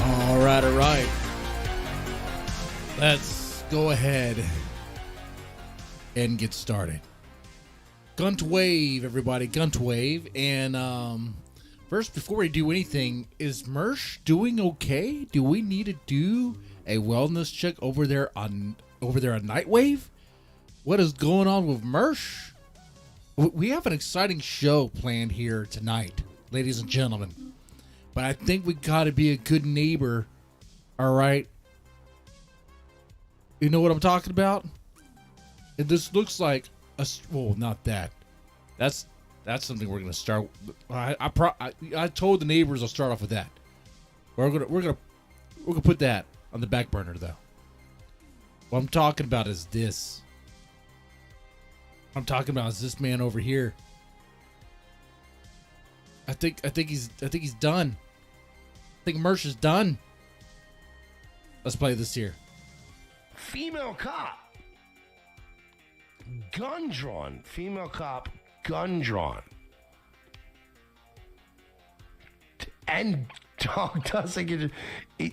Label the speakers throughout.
Speaker 1: All right, all right. Let's go ahead and get started. GUNTWAVE, everybody, GUNTWAVE. And first, before we do anything, is Mersh doing okay? Do we need to do a wellness check over there on Nightwave? What is going on with Mersh? We have an exciting show planned here tonight, ladies and gentlemen. But I think we got to be a good neighbor. All right. You know what I'm talking about? This looks like well, not that. That's something we're gonna start. I told the neighbors I'll start off with that. We're gonna put that on the back burner though. What I'm talking about is this. What I'm talking about is this man over here. I think he's done. I think Mersh is done. Let's play this here.
Speaker 2: Female cop. Gun drawn. Female cop. Gun drawn. And dog doesn't get it.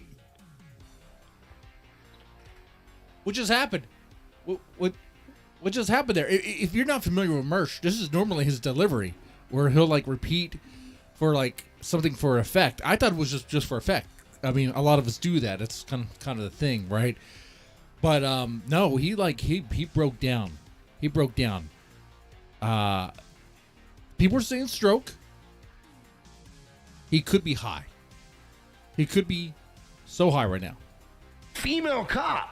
Speaker 1: What just happened? What just happened there? If you're not familiar with Mersh, this is normally his delivery, where he'll like repeat for like something for effect. I thought it was just for effect. I mean, a lot of us do that. It's kind of the thing, right? But no, he broke down. He broke down. People are saying stroke. He could be high. He could be so high right now.
Speaker 2: Female cop.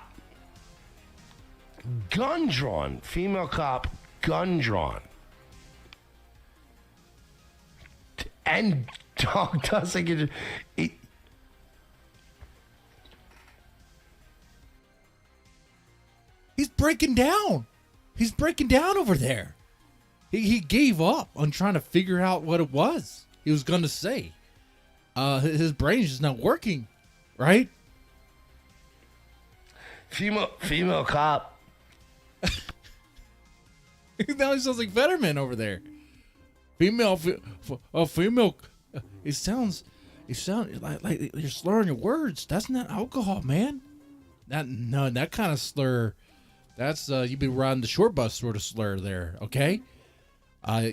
Speaker 2: Gun drawn. Female cop. Gun drawn. And dog doesn't get it.
Speaker 1: He's breaking down. He's breaking down over there. He gave up on trying to figure out what it was he was going to say. His brain's just not working, right?
Speaker 2: Female cop.
Speaker 1: Now he sounds like Fetterman over there. Female. It sounds like you're slurring your words. That's not alcohol, man. That kind of slur. That's you've been riding the short bus sort of slur there. Okay.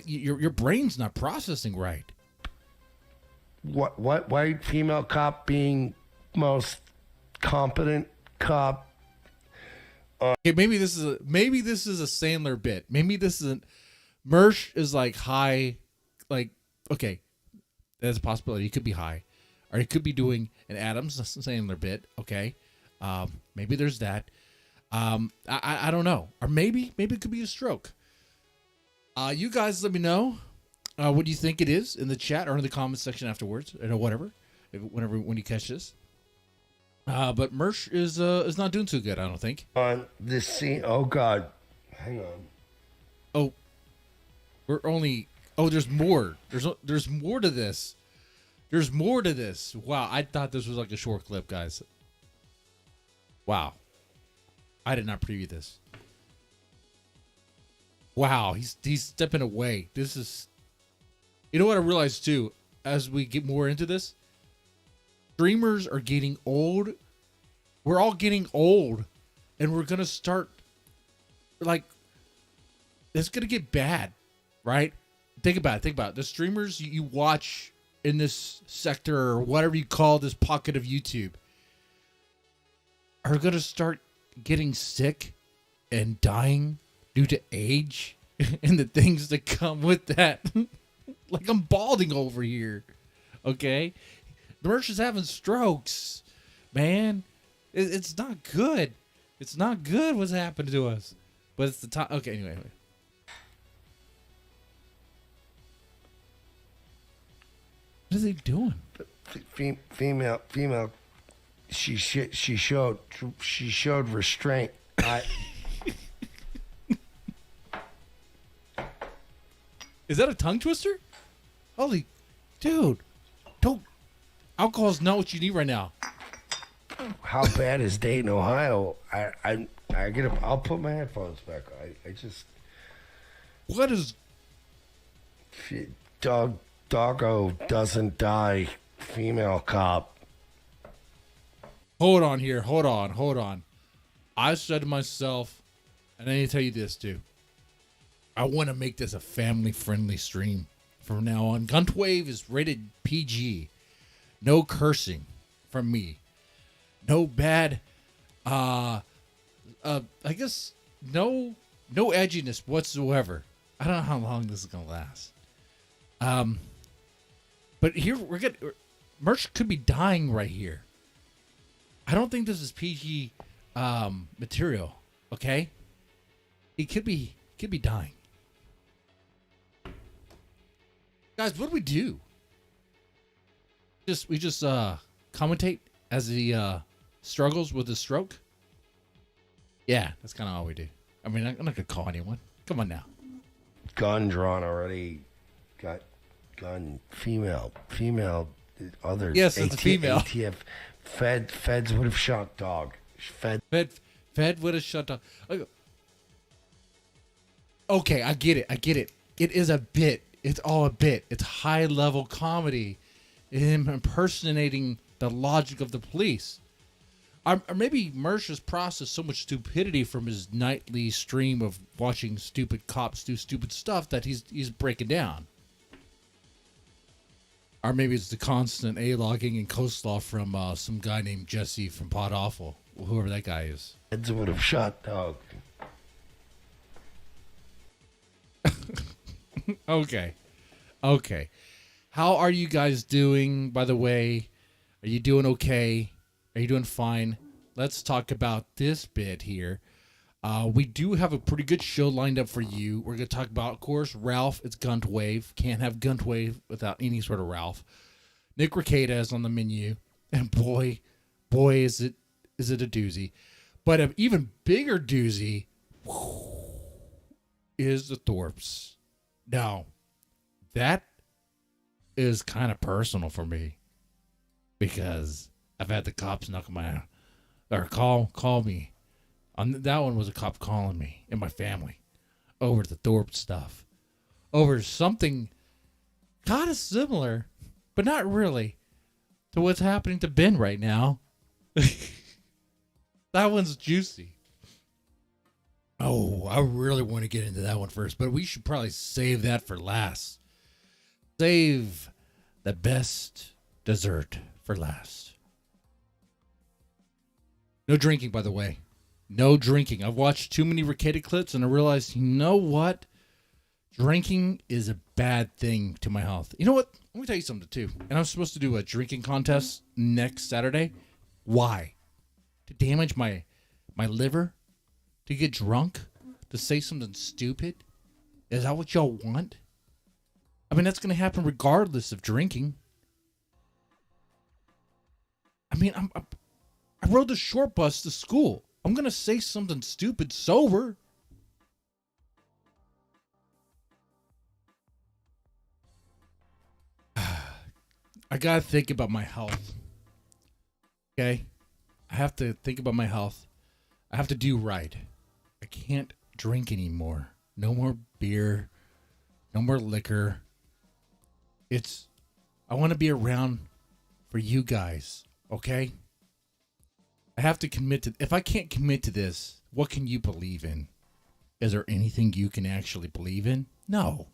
Speaker 1: Your brain's not processing right.
Speaker 2: What white female cop being most competent cop?
Speaker 1: Okay, maybe this is a Sandler bit. Maybe this isn't. Mersh is like high, like okay, there's a possibility he could be high, or he could be doing an Adams Sandler bit. Okay, maybe there's that. I don't know, or maybe it could be a stroke. You guys, let me know what do you think it is in the chat or in the comment section afterwards, or whatever, when you catch this. But Mersh is not doing too good, I don't think.
Speaker 2: On this scene, oh God, hang on.
Speaker 1: Oh, we're only. Oh, there's more. There's more to this. There's more to this. Wow, I thought this was like a short clip, guys. Wow, I did not preview this. Wow, he's stepping away. This is. You know what I realized too, as we get more into this. Streamers are getting old. We're all getting old, and we're gonna start. Like, it's gonna get bad, right? Think about it. The streamers you watch in this sector or whatever you call this pocket of YouTube are gonna start getting sick and dying due to age and the things that come with that. Like I'm balding over here, okay? Mersh is having strokes, man. It's not good. It's not good what's happened to us. But it's the time. Okay, anyway. What is he doing?
Speaker 2: Female. She showed restraint.
Speaker 1: Is that a tongue twister? Holy, dude! Don't. Alcohol's not what you need right now.
Speaker 2: How bad is Dayton, Ohio? I'll put my headphones back. I just.
Speaker 1: What is?
Speaker 2: Doggo doesn't die. Female cop.
Speaker 1: Hold on here. Hold on. I said to myself, and I need to tell you this too. I want to make this a family-friendly stream from now on. GUNTWAVE is rated PG. No cursing from me. No bad, I guess no edginess whatsoever. I don't know how long this is going to last. But here Mersh could be dying right here. I don't think this is PG material. Okay, he could be dying. Guys, what do we do? We just commentate as he struggles with his stroke. Yeah, that's kind of all we do. I mean, I'm not gonna call anyone. Come on now.
Speaker 2: Gun drawn already. Got gun. Female. Others.
Speaker 1: Yes, it's a female.
Speaker 2: ATF. Feds would have shot dog. Fed
Speaker 1: would have shut down. Okay, I get it. It is a bit. It's all a bit. It's high level comedy. Him impersonating the logic of the police. Or maybe Mersh has processed so much stupidity from his nightly stream of watching stupid cops do stupid stuff that he's breaking down. Or maybe it's the constant A-logging and coastlaw from some guy named Jesse from Pod Awful. Whoever that guy is.
Speaker 2: Feds would have shot dog.
Speaker 1: Okay. How are you guys doing, by the way? Are you doing okay? Are you doing fine? Let's talk about this bit here. We do have a pretty good show lined up for you. We're going to talk about, of course, Ralph. It's GUNTWAVE. Can't have GUNTWAVE without any sort of Ralph. Nick Rekieta is on the menu. And boy, is it a doozy. But an even bigger doozy is the Thorps. Now, that is kind of personal for me because I've had the cops call me. That one was a cop calling me and my family over the Thorpe stuff, over something kind of similar, but not really, to what's happening to Ben right now. That one's juicy. Oh, I really want to get into that one first, but we should probably save that for last. Save the best dessert for last. No drinking, by the way. No drinking. I've watched too many Rekieta clips and I realized, you know what? Drinking is a bad thing to my health. You know what? Let me tell you something too. And I'm supposed to do a drinking contest next Saturday. Why? To damage my liver? To get drunk? To say something stupid? Is that what y'all want? I mean, that's going to happen regardless of drinking. I mean, I rode the short bus to school. I'm going to say something stupid sober. I got to think about my health. Okay? I have to think about my health. I have to do right. I can't drink anymore. No more beer. No more liquor. I want to be around for you guys. Okay? I have to commit to, if I can't commit to this, what can you believe in? Is there anything you can actually believe in? No.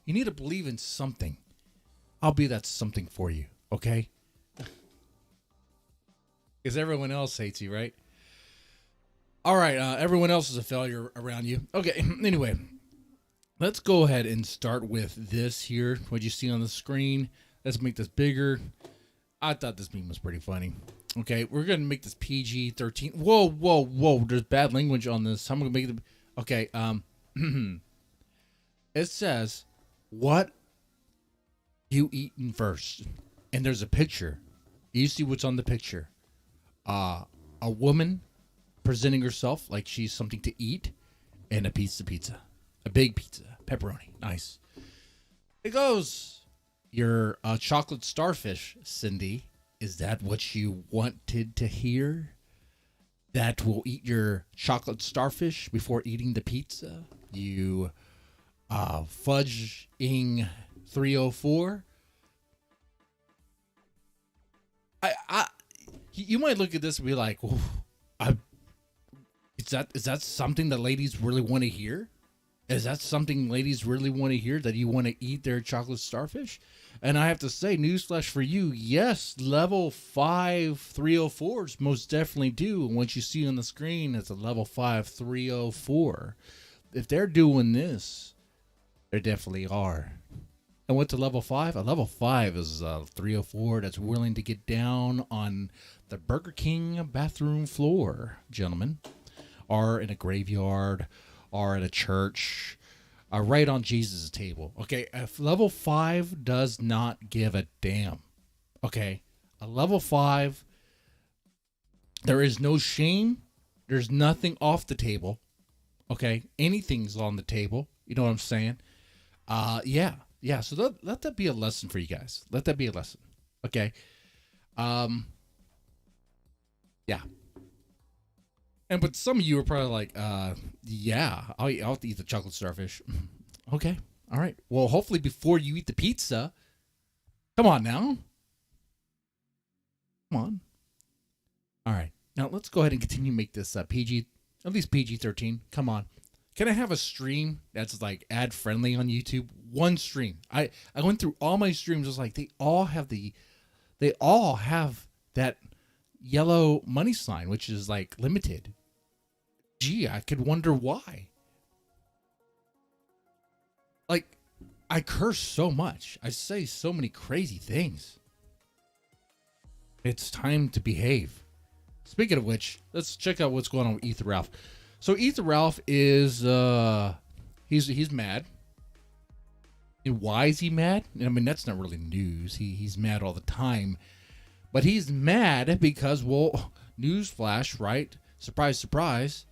Speaker 1: You need to believe in something. I'll be that something for you, okay? Because everyone else hates you, right? All right, everyone else is a failure around you. Okay, anyway, let's go ahead and start with this here. What you see on the screen. Let's make this bigger. I thought this meme was pretty funny. Okay, we're going to make this PG-13. Whoa. There's bad language on this. I'm going to make it. Okay, it says, what you eating first? And there's a picture. You see what's on the picture. A woman presenting herself like she's something to eat and a pizza. A big pizza. Pepperoni. Nice. It goes, your chocolate starfish, Cindy. Is that what you wanted to hear? That will eat your chocolate starfish before eating the pizza? You fudging 304? You might look at this and be like, "Ooh, is that something that ladies really want to hear? Is that something ladies really want to hear, that you want to eat their chocolate starfish?" And I have to say, newsflash for you, yes, level 5 304s most definitely do. And what you see on the screen is a level 5 304. If they're doing this, they definitely are. And what's a level 5? A level 5 is a 304 that's willing to get down on the Burger King bathroom floor, gentlemen, or in a graveyard, or at a church, right on Jesus' table. Okay, if level 5 does not give a damn. Okay, a level 5, there is no shame. There's nothing off the table. Okay, anything's on the table. You know what I'm saying? Yeah. So let that be a lesson for you guys. Let that be a lesson. Okay. Yeah. But some of you are probably like, yeah, I'll eat the chocolate starfish. Okay. All right. Well, hopefully before you eat the pizza, come on now. Come on. All right. Now let's go ahead and continue to make this PG, at least PG-13. Come on. Can I have a stream that's like ad friendly on YouTube? One stream. I went through all my streams. It's like they all have that yellow money sign, which is like limited. Gee, I could wonder why. Like, I curse so much. I say so many crazy things. It's time to behave. Speaking of which, let's check out what's going on with Ethan Ralph. So Ethan Ralph is he's mad. And why is he mad? I mean, that's not really news. He's mad all the time. But he's mad because, well, newsflash, right? Surprise, surprise.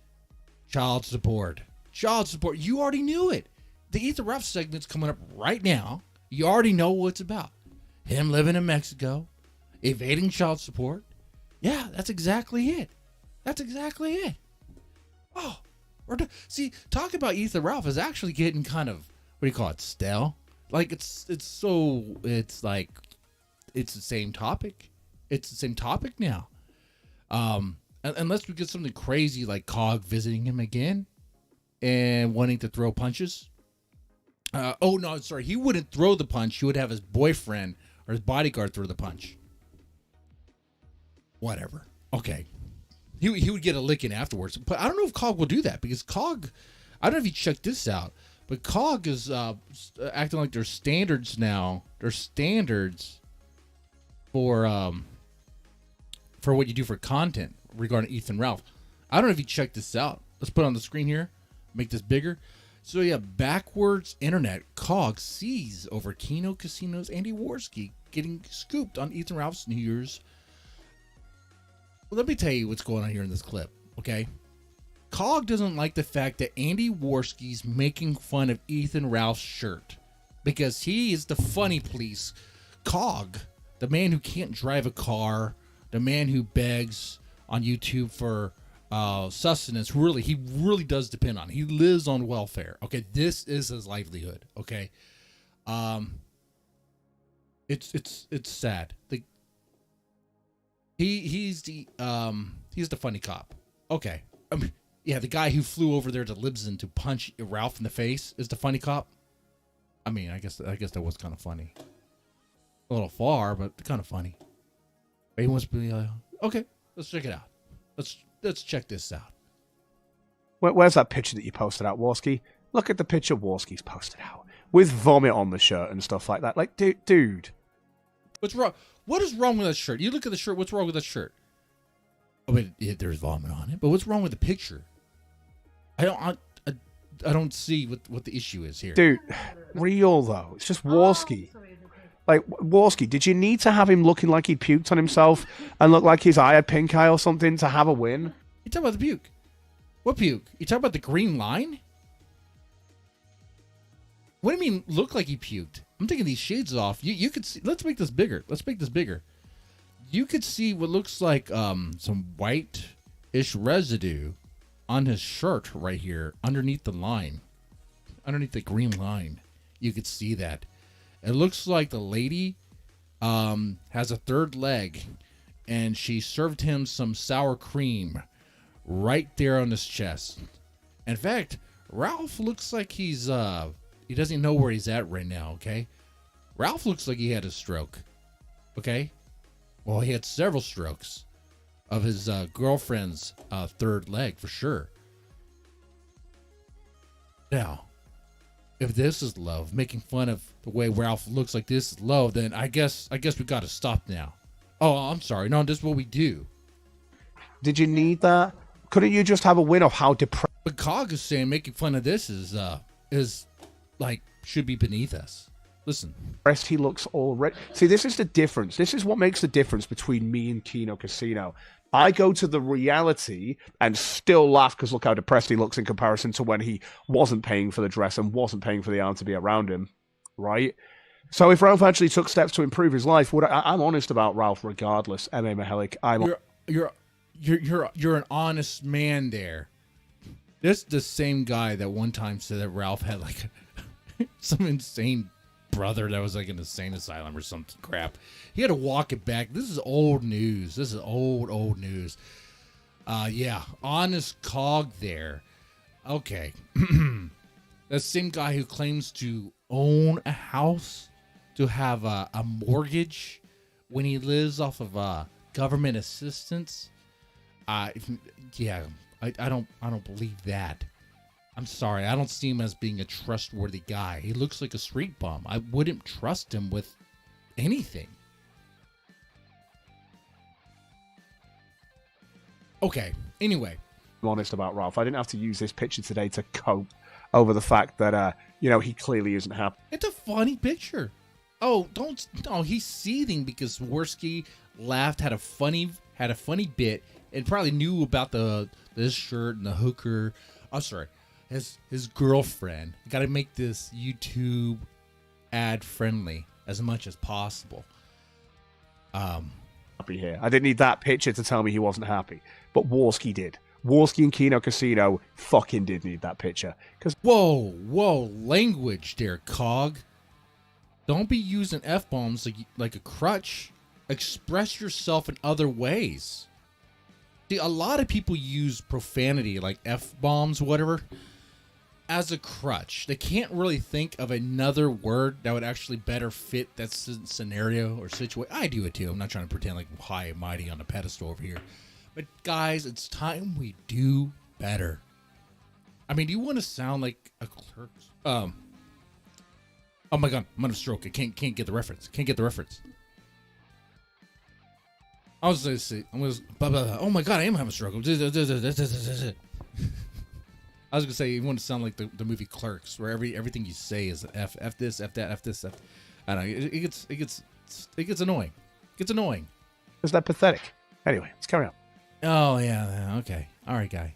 Speaker 1: Child support. Child support. You already knew it. The Ethan Ralph segment's coming up right now. You already know what it's about. Him living in Mexico, evading child support. Yeah, that's exactly it. That's exactly it. Oh, see, talk about Ethan Ralph is actually getting kind of, what do you call it, stale? Like, it's like, it's the same topic. It's the same topic now. Unless we get something crazy like Cog visiting him again and wanting to throw punches. Oh, no, sorry. He wouldn't throw the punch. He would have his boyfriend or his bodyguard throw the punch. Whatever. Okay. He would get a licking afterwards. But I don't know if Cog will do that because Cog, I don't know if you checked this out, but Cog is acting like there's standards now. There's standards for what you do for content regarding Ethan Ralph. I don't know if you checked this out. Let's put it on the screen here. Make this bigger. So yeah, backwards internet. Cog sees over Keno Casino's Andy Worski getting scooped on Ethan Ralph's New Year's. Well, let me tell you what's going on here in this clip, okay? Cog doesn't like the fact that Andy Worski's making fun of Ethan Ralph's shirt because he is the funny police. Cog, the man who can't drive a car, the man who begs on YouTube for sustenance, he really does depend on. He lives on welfare. Okay, this is his livelihood. Okay, it's sad. He's the funny cop. Okay, yeah, the guy who flew over there to Libsyn to punch Ralph in the face is the funny cop. I mean, I guess that was kind of funny. A little far, but kind of funny. But he wants to be okay. Let's check it out. Let's check this out.
Speaker 3: Where's that picture that you posted out, Worski? Look at the picture Worski's posted out with vomit on the shirt and stuff like that. Like, dude,
Speaker 1: what's wrong? What is wrong with that shirt? You look at the shirt. What's wrong with that shirt? Oh, wait, yeah, there's vomit on it. But what's wrong with the picture? I don't see what the issue is here.
Speaker 3: Dude, real though. It's just Worski. Like, Worski, did you need to have him looking like he'd puked on himself and look like his eye had pink eye or something to have a win?
Speaker 1: You talking about the puke? What puke? You talking about the green line? What do you mean look like he puked? I'm taking these shades off. You could see. Let's make this bigger. You could see what looks like some white-ish residue on his shirt right here underneath the line. Underneath the green line. You could see that. It looks like the lady has a third leg and she served him some sour cream right there on his chest. In fact, Ralph looks like he doesn't know where he's at right now, okay? Ralph looks like he had a stroke, okay? Well, he had several strokes of his girlfriend's third leg, for sure. Now, if this is love, making fun of the way Ralph looks like this is love, then I guess we got to stop now. Oh, I'm sorry. No, this is what we do.
Speaker 3: Did you need that? Couldn't you just have a win of how depressed?
Speaker 1: But Cog is saying making fun of this is like should be beneath us. Listen.
Speaker 3: He looks already. See, this is the difference. This is what makes the difference between me and Kino Casino. I go to the reality and still laugh because look how depressed he looks in comparison to when he wasn't paying for the dress and wasn't paying for the arm to be around him, right? So if Ralph actually took steps to improve his life, I'm honest about Ralph regardless. M.A. Mahalik,
Speaker 1: You're an honest man there. This is the same guy that one time said that Ralph had like some insane brother that was like in an insane asylum or some crap. He had to walk it back. This is old news. This is old news. Yeah, honest Cog there. Okay. That same guy who claims to own a house, to have a mortgage when he lives off of government assistance. Yeah, I don't believe that. I'm sorry, I don't see him as being a trustworthy guy. He looks like a street bum. I wouldn't trust him with anything. Okay, anyway.
Speaker 3: I'm honest about Ralph. I didn't have to use this picture today to cope over the fact that, he clearly isn't happy.
Speaker 1: It's a funny picture. Oh, he's seething because Swarovski laughed, had a funny bit, and probably knew about this shirt and the hooker. Oh, sorry. His girlfriend. Got to make this YouTube ad friendly as much as possible.
Speaker 3: Happy here. I didn't need that picture to tell me he wasn't happy, but Swarovski did. Swarovski and Kino Casino fucking did need that picture.
Speaker 1: Whoa, language there, Cog. Don't be using F-bombs like a crutch. Express yourself in other ways. See, a lot of people use profanity like F-bombs, whatever, as a crutch. They can't really think of another word that would actually better fit that scenario or situation. I do it too. I'm not trying to pretend like I'm high and mighty on a pedestal over here. But guys, it's time we do better. I mean, do you want to sound like a clerk? Oh my God, I'm gonna stroke. I can't get the reference. I was gonna say, oh my God, I am having a stroke. I was gonna say, you want to sound like the movie Clerks, where everything you say is F this, F that, F this, F. I don't know. It gets annoying.
Speaker 3: Is that pathetic? Anyway, let's carry on.
Speaker 1: Oh yeah, okay, all right, guy.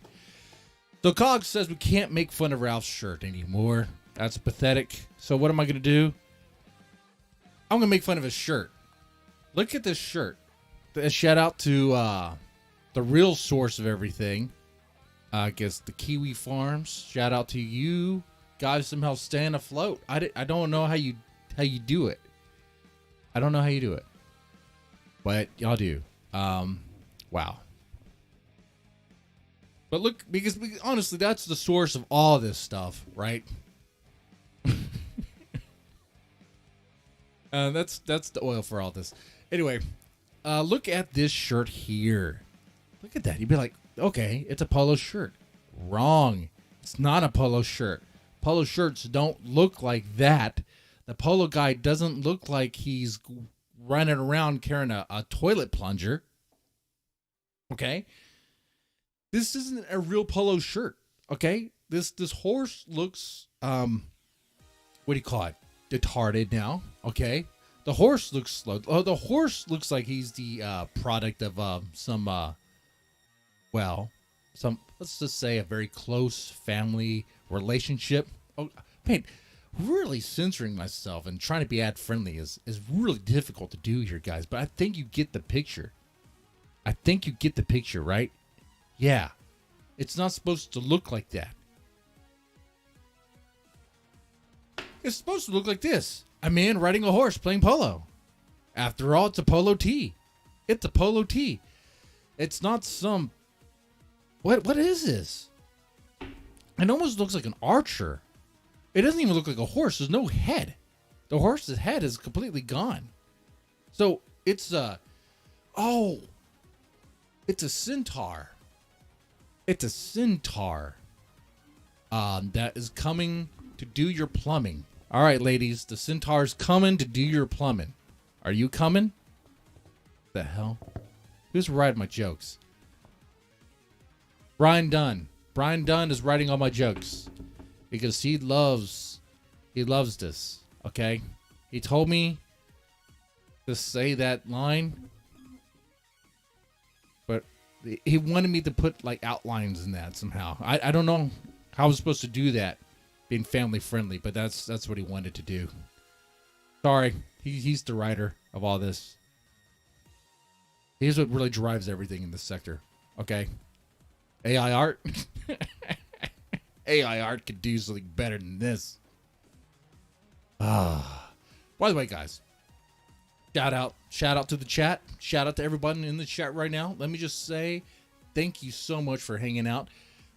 Speaker 1: So Cog says we can't make fun of Ralph's shirt anymore. That's pathetic. So what am I gonna do? I'm gonna make fun of his shirt. Look at this shirt. A shout out to the real source of everything. I guess the Kiwi Farms. Shout out to you guys somehow staying afloat. I don't know how you do it. I don't know how you do it, but y'all do. Wow. But look, because honestly, that's the source of all this stuff, right? That's the oil for all this. Anyway, look at this shirt here. Look at that. You'd be like, okay, it's a polo shirt. Wrong. It's not a polo shirt. Polo shirts don't look like that. The polo guy doesn't look like he's running around carrying a toilet plunger. Okay? This isn't a real polo shirt. Okay? This horse looks, what do you call it? Retarded now. Okay? The horse looks slow. Oh, the horse looks like he's the product of some, let's just say a very close family relationship. Oh, man, really censoring myself and trying to be ad friendly is really difficult to do here, guys. But I think you get the picture. Right? Yeah. It's not supposed to look like that. It's supposed to look like this. A man riding a horse playing polo. After all, it's a polo tee. It's a polo tee. It's not some. What is this? It almost looks like an archer. It doesn't even look like a horse. There's no head. The horse's head is completely gone. So it's it's a centaur. It's a centaur that is coming to do your plumbing. All right, ladies, the centaur's coming to do your plumbing. Are you coming? The hell? Who's writing my jokes? Brian Dunn. Brian Dunn is writing all my jokes because he loves this. Okay, he told me to say that line, but he wanted me to put like outlines in that somehow. I don't know how I was supposed to do that, being family friendly, but that's what he wanted to do. Sorry, he's the writer of all this. Here's what really drives everything in this sector. Okay, AI art. AI art could do something better than this. By the way, guys, shout out to the chat. Shout out to everybody in the chat right now. Let me just say thank you so much for hanging out.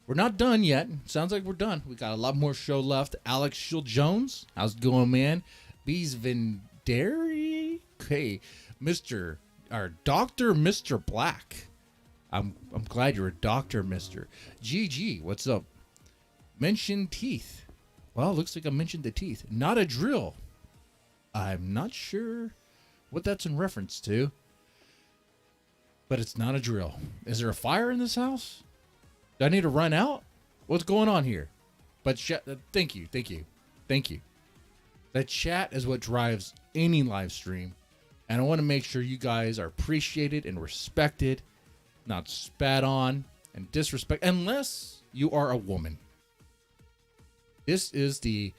Speaker 1: We're not done yet. Sounds like we're done. We got a lot more show left. Alex Shield Jones, how's it going, man? Bees Venderi. Okay, Dr. Mr. Black. I'm glad you're a doctor, Mr. GG, what's up? Mention teeth. Well, looks like I mentioned the teeth. Not a drill. I'm not sure what that's in reference to, but it's not a drill. Is there a fire in this house? Do I need to run out? What's going on here? But thank you. The chat is what drives any live stream, and I want to make sure you guys are appreciated and respected, not spat on and disrespect, unless you are a woman. This is the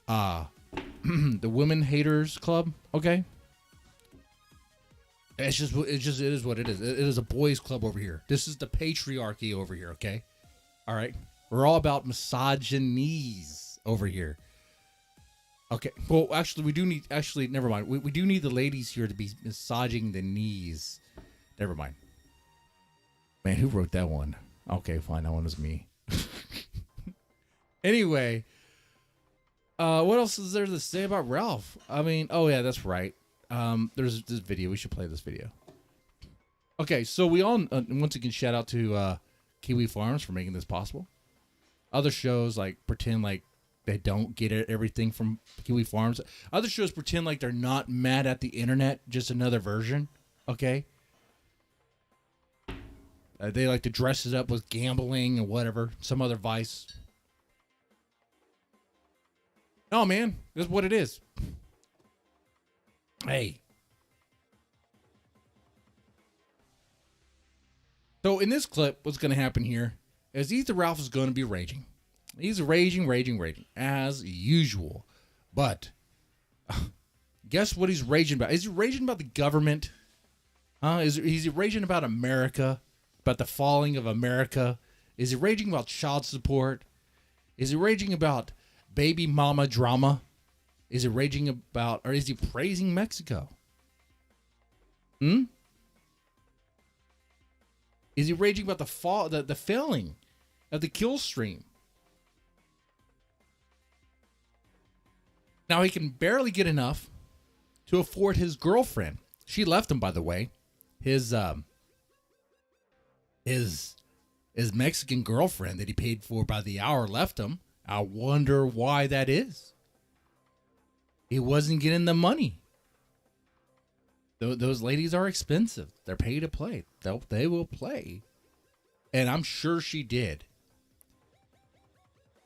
Speaker 1: the Women Haters Club, okay? It is what it is. It is a boys club over here. This is the patriarchy over here, okay? All right? We're all about misogynies over here. Okay. Well, actually, we do need... Actually, never mind. We do need the ladies here to be massaging the knees. Never mind. Man, who wrote that one? Okay, fine. That one was me. Anyway... what else is there to say about Ralph? I mean, oh yeah, that's right. There's this video. We should play this video. Okay, so we all once again shout out to Kiwi Farms for making this possible. Other shows like pretend like they don't get everything from Kiwi Farms. Other shows pretend like they're not mad at the internet, just another version. Okay. They like to dress it up with gambling and whatever, some other vice. No, man, that's what it is. Hey. So in this clip, what's going to happen here is Ethan Ralph is going to be raging. He's raging, as usual. But guess what he's raging about? Is he raging about the government? Is he raging about America? About the falling of America? Is he raging about child support? Is he raging about baby mama drama? Is he raging about, or is he praising Mexico? Is he raging about the failing of the kill stream? Now he can barely get enough to afford his girlfriend. She left him, by the way. His Mexican girlfriend that he paid for by the hour left him. I wonder why that is. He wasn't getting the money. Those ladies are expensive. They're paid to play. They will play. And I'm sure she did.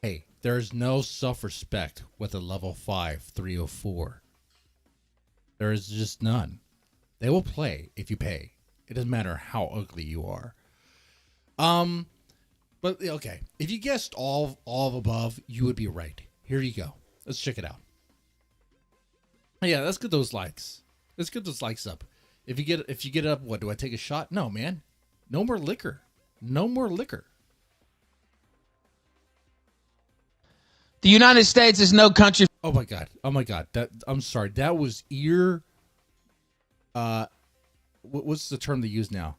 Speaker 1: Hey, there's no self-respect with a level 5 304. There is just none. They will play if you pay. It doesn't matter how ugly you are. But okay, if you guessed all of above, you would be right. Here you go. Let's check it out. Yeah, let's get those likes. Let's get those likes up. If you get up, what do I take a shot? No, man. No more liquor. No more liquor.
Speaker 4: The United States is no country.
Speaker 1: Oh my god. I'm sorry. That was ear what's the term they use now?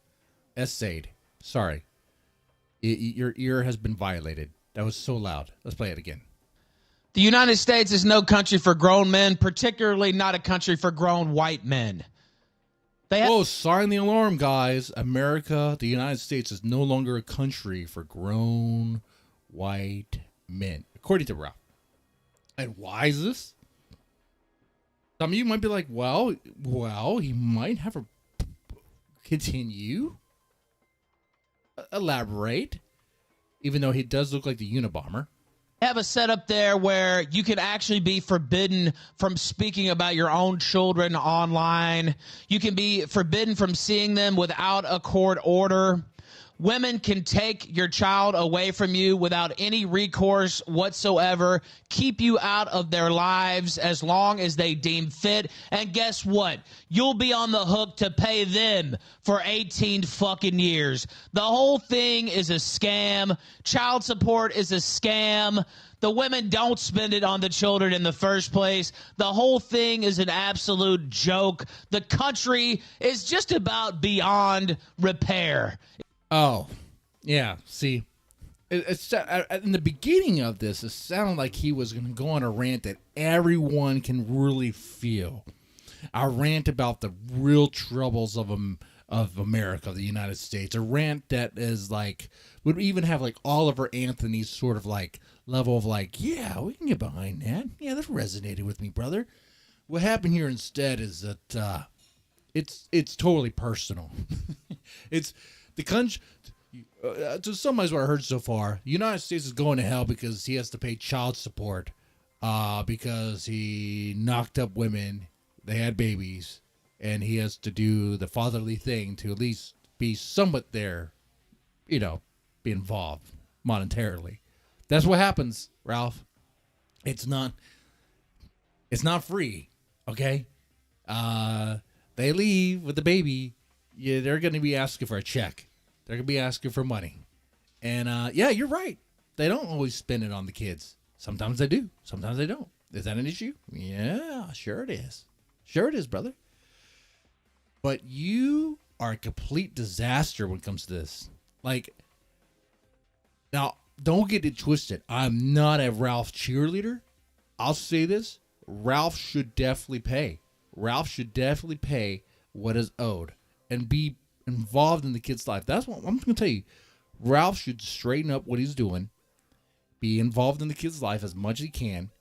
Speaker 1: Essayed. Sorry. Your ear has been violated. That was so loud. Let's play it again.
Speaker 4: The United States is no country for grown men, particularly not a country for grown white men.
Speaker 1: Whoa, sign the alarm, guys. America, the United States, is no longer a country for grown white men, according to Ralph. And why is this? Some of you might be like, well, he might have a... Continue. Elaborate. Even though he does look like the Unabomber.
Speaker 4: Have a setup there where you can actually be forbidden from speaking about your own children online. You can be forbidden from seeing them without a court order. Women can take your child away from you without any recourse whatsoever, keep you out of their lives as long as they deem fit. And guess what? You'll be on the hook to pay them for 18 fucking years. The whole thing is a scam. Child support is a scam. The women don't spend it on the children in the first place. The whole thing is an absolute joke. The country is just about beyond repair.
Speaker 1: Oh, yeah. See, it's in the beginning of this, it sounded like he was going to go on a rant that everyone can really feel. A rant about the real troubles of America, the United States. A rant that is like, would even have like Oliver Anthony's sort of like level of like, yeah, we can get behind that. Yeah, that resonated with me, brother. What happened here instead is that it's totally personal. It's the country. To summarize what I heard so far, the United States is going to hell because he has to pay child support because he knocked up women, they had babies, and he has to do the fatherly thing to at least be somewhat there, be involved monetarily. That's what happens, Ralph. It's not free, okay? They leave with the baby. Yeah, they're going to be asking for a check. They're going to be asking for money. And, yeah, you're right. They don't always spend it on the kids. Sometimes they do. Sometimes they don't. Is that an issue? Yeah, sure it is. Sure it is, brother. But you are a complete disaster when it comes to this. Like, now, don't get it twisted. I'm not a Ralph cheerleader. I'll say this. Ralph should definitely pay. Ralph should definitely pay what is owed and be involved in the kid's life. That's what I'm going to tell you. Ralph should straighten up what he's doing, be involved in the kid's life as much as he can.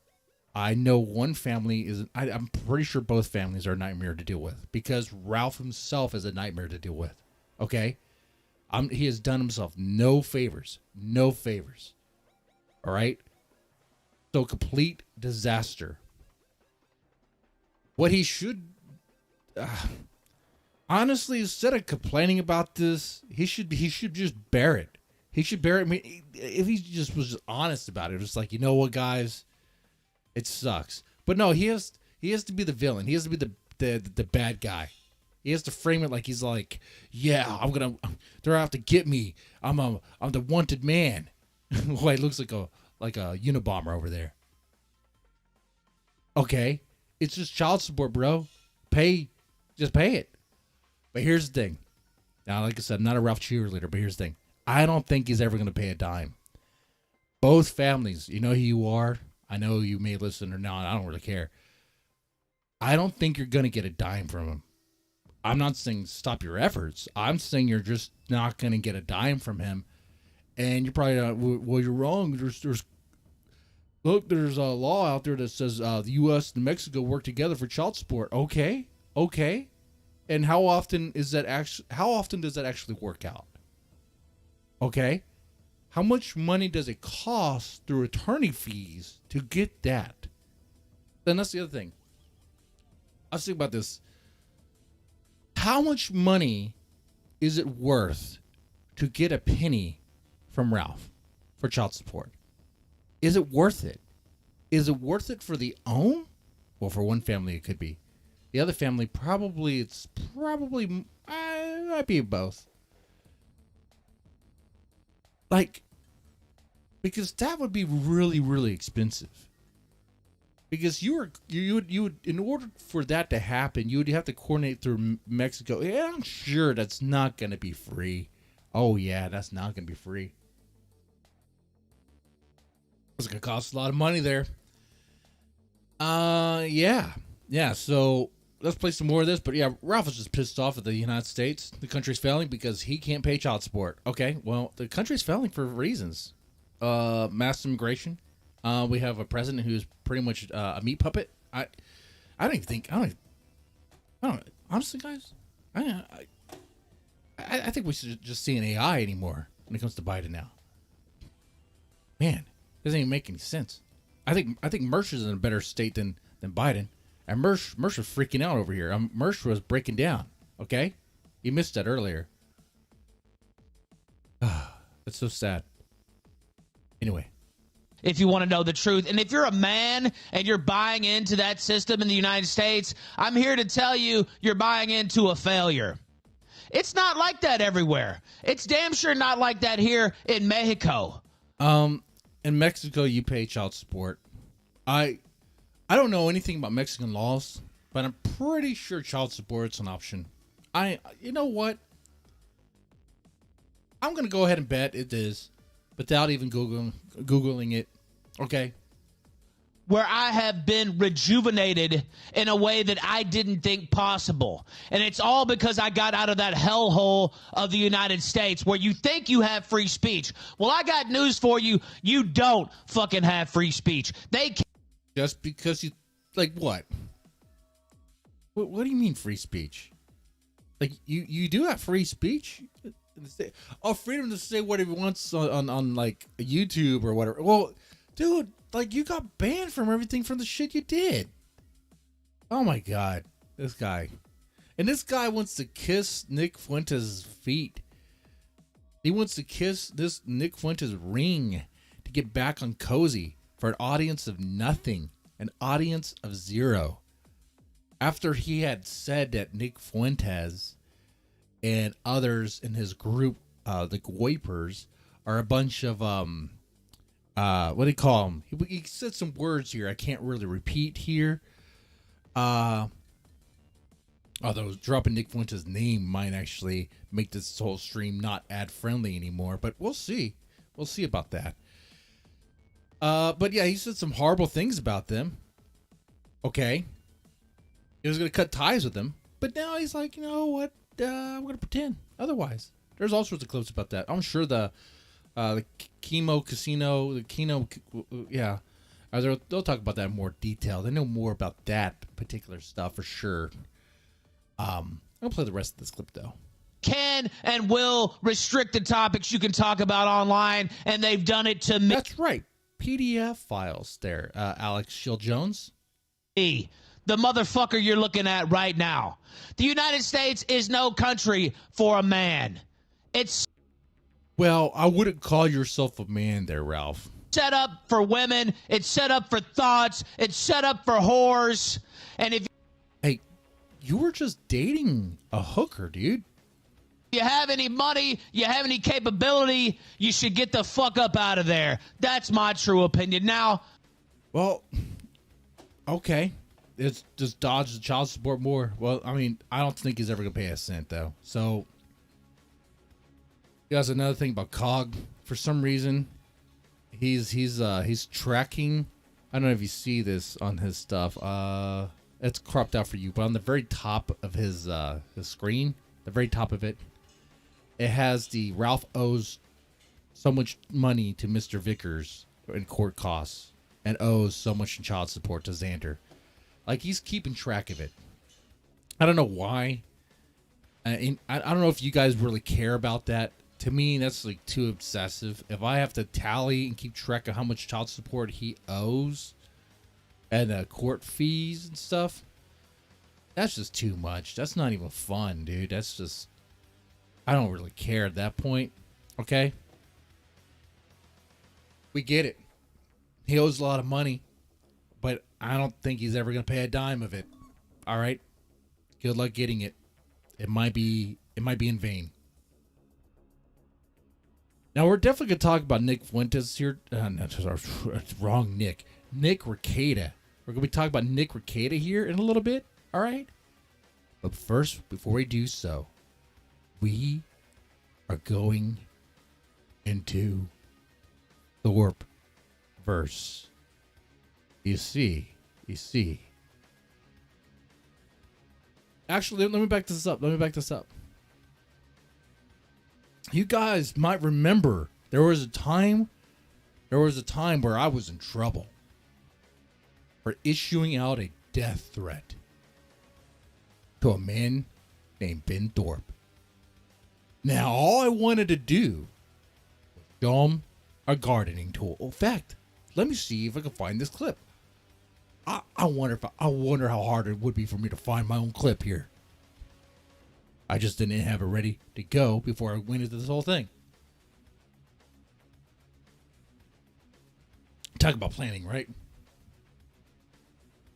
Speaker 1: I know one family is, I'm pretty sure both families are a nightmare to deal with because Ralph himself is a nightmare to deal with. Okay? He has done himself no favors. No favors. All right? So complete disaster. What he should... honestly, instead of complaining about this, he should just bear it. He should bear it. I mean, if he just was honest about it, just like, you know what, guys, it sucks. But no, he has to be the villain. He has to be the bad guy. He has to frame it like he's like, yeah, they're out to get me. I'm the wanted man. Well, he looks like a Unabomber over there. Okay, it's just child support, bro. Just pay it. But here's the thing. Now, like I said, I'm not a Ralph cheerleader, but here's the thing. I don't think he's ever going to pay a dime. Both families, you know who you are. I know you may listen or not. I don't really care. I don't think you're going to get a dime from him. I'm not saying stop your efforts. I'm saying you're just not going to get a dime from him. And you're probably not, well, you're wrong. There's a law out there that says the U.S. and Mexico work together for child support. Okay. And how often does that actually work out? Okay? How much money does it cost through attorney fees to get that? Then that's the other thing. I was thinking about this. How much money is it worth to get a penny from Ralph for child support? Is it worth it? Is it worth it for the own? Well, for one family, it could be. The other family, it might be both. Like, because that would be really, really expensive. Because you would in order for that to happen, you would have to coordinate through Mexico. Yeah, I'm sure that's not going to be free. Oh yeah, that's not going to be free. It's going to cost a lot of money there. Yeah. So let's play some more of this. But yeah, Ralph is just pissed off at the United States. The country's failing because he can't pay child support. Okay, well, the country's failing for reasons. Mass immigration. We have a president who's pretty much a meat puppet. I don't even think. I don't. Honestly, guys, I think we should just see an AI anymore when it comes to Biden now. Man, doesn't even make any sense. I think Mersh is in a better state than Biden, and Mersh was freaking out over here. Mersh was breaking down. Okay, you missed that earlier. That's so sad. Anyway.
Speaker 4: If you want to know the truth. And if you're a man and you're buying into that system in the United States, I'm here to tell you you're buying into a failure. It's not like that everywhere. It's damn sure not like that here in Mexico.
Speaker 1: In Mexico, you pay child support. I don't know anything about Mexican laws, but I'm pretty sure child support's an option. You know what? I'm going to go ahead and bet it is without even Googling it. Okay.
Speaker 4: Where I have been rejuvenated in a way that I didn't think possible. And it's all because I got out of that hellhole of the United States where you think you have free speech. Well, I got news for you. You don't fucking have free speech. They can't.
Speaker 1: Just because you, like, what? What do you mean free speech? Like, you do have free speech? Oh, freedom to say whatever he wants on like YouTube or whatever. Well, dude, like, you got banned from everything from the shit you did. Oh my god, this guy. And this guy wants to kiss Nick Fuentes' feet. He wants to kiss this Nick Fuentes ring to get back on Cozy for an audience of nothing, an audience of zero. After he had said that Nick Fuentes and others in his group, the Goipers, are a bunch of what do you call them? He said some words here I can't really repeat here. Although dropping Nick Fuentes' name might actually make this whole stream not ad friendly anymore, but we'll see. We'll see about that. But yeah, he said some horrible things about them. Okay. He was going to cut ties with them, but now he's like, you know what? I'm going to pretend otherwise. There's all sorts of clips about that. I'm sure the Chemo Casino, the Kino, yeah. They'll talk about that in more detail. They know more about that particular stuff for sure. I'm going to play the rest of this clip, though.
Speaker 4: Can and will restrict the topics you can talk about online, and they've done it to me.
Speaker 1: That's right. PDF files there, Alex Shield-Jones.
Speaker 4: The motherfucker you're looking at right now. The United States is no country for a man. It's
Speaker 1: well, I wouldn't call yourself a man there, Ralph.
Speaker 4: Set up for women. It's set up for thoughts. It's set up for whores. And if
Speaker 1: hey, you were just dating a hooker, dude.
Speaker 4: you have any money, you have any capability, you should get the fuck up out of there. That's my true opinion. Now,
Speaker 1: well, okay. It's just dodge the child support more. Well, I mean, I don't think he's ever gonna pay a cent though. So, he has another thing about COG. For some reason, he's tracking. I don't know if you see this on his stuff. It's cropped out for you, but on the very top of his screen, the very top of it, it has the Ralph owes so much money to Mr. Vickers in court costs and owes so much in child support to Xander. Like, he's keeping track of it. I don't know why. I don't know if you guys really care about that. To me, that's like too obsessive. If I have to tally and keep track of how much child support he owes and court fees and stuff, that's just too much. That's not even fun, dude. That's just, I don't really care at that point. Okay? We get it. He owes a lot of money, but I don't think he's ever going to pay a dime of it. All right? Good luck getting it. It might be in vain. Now, we're definitely going to talk about Nick Fuentes here. No, wrong Nick. Nick Rekieta. We're going to be talking about Nick Rekieta here in a little bit. All right. But first, before we do so, we are going into Thorpverse. You see. Actually, let me back this up. You guys might remember there was a time where I was in trouble for issuing out a death threat to a man named Ben Thorpe. Now, all I wanted to do was show him a gardening tool. In fact, let me see if I can find this clip. I wonder how hard it would be for me to find my own clip here. I just didn't have it ready to go before I went into this whole thing. Talk about planning, right?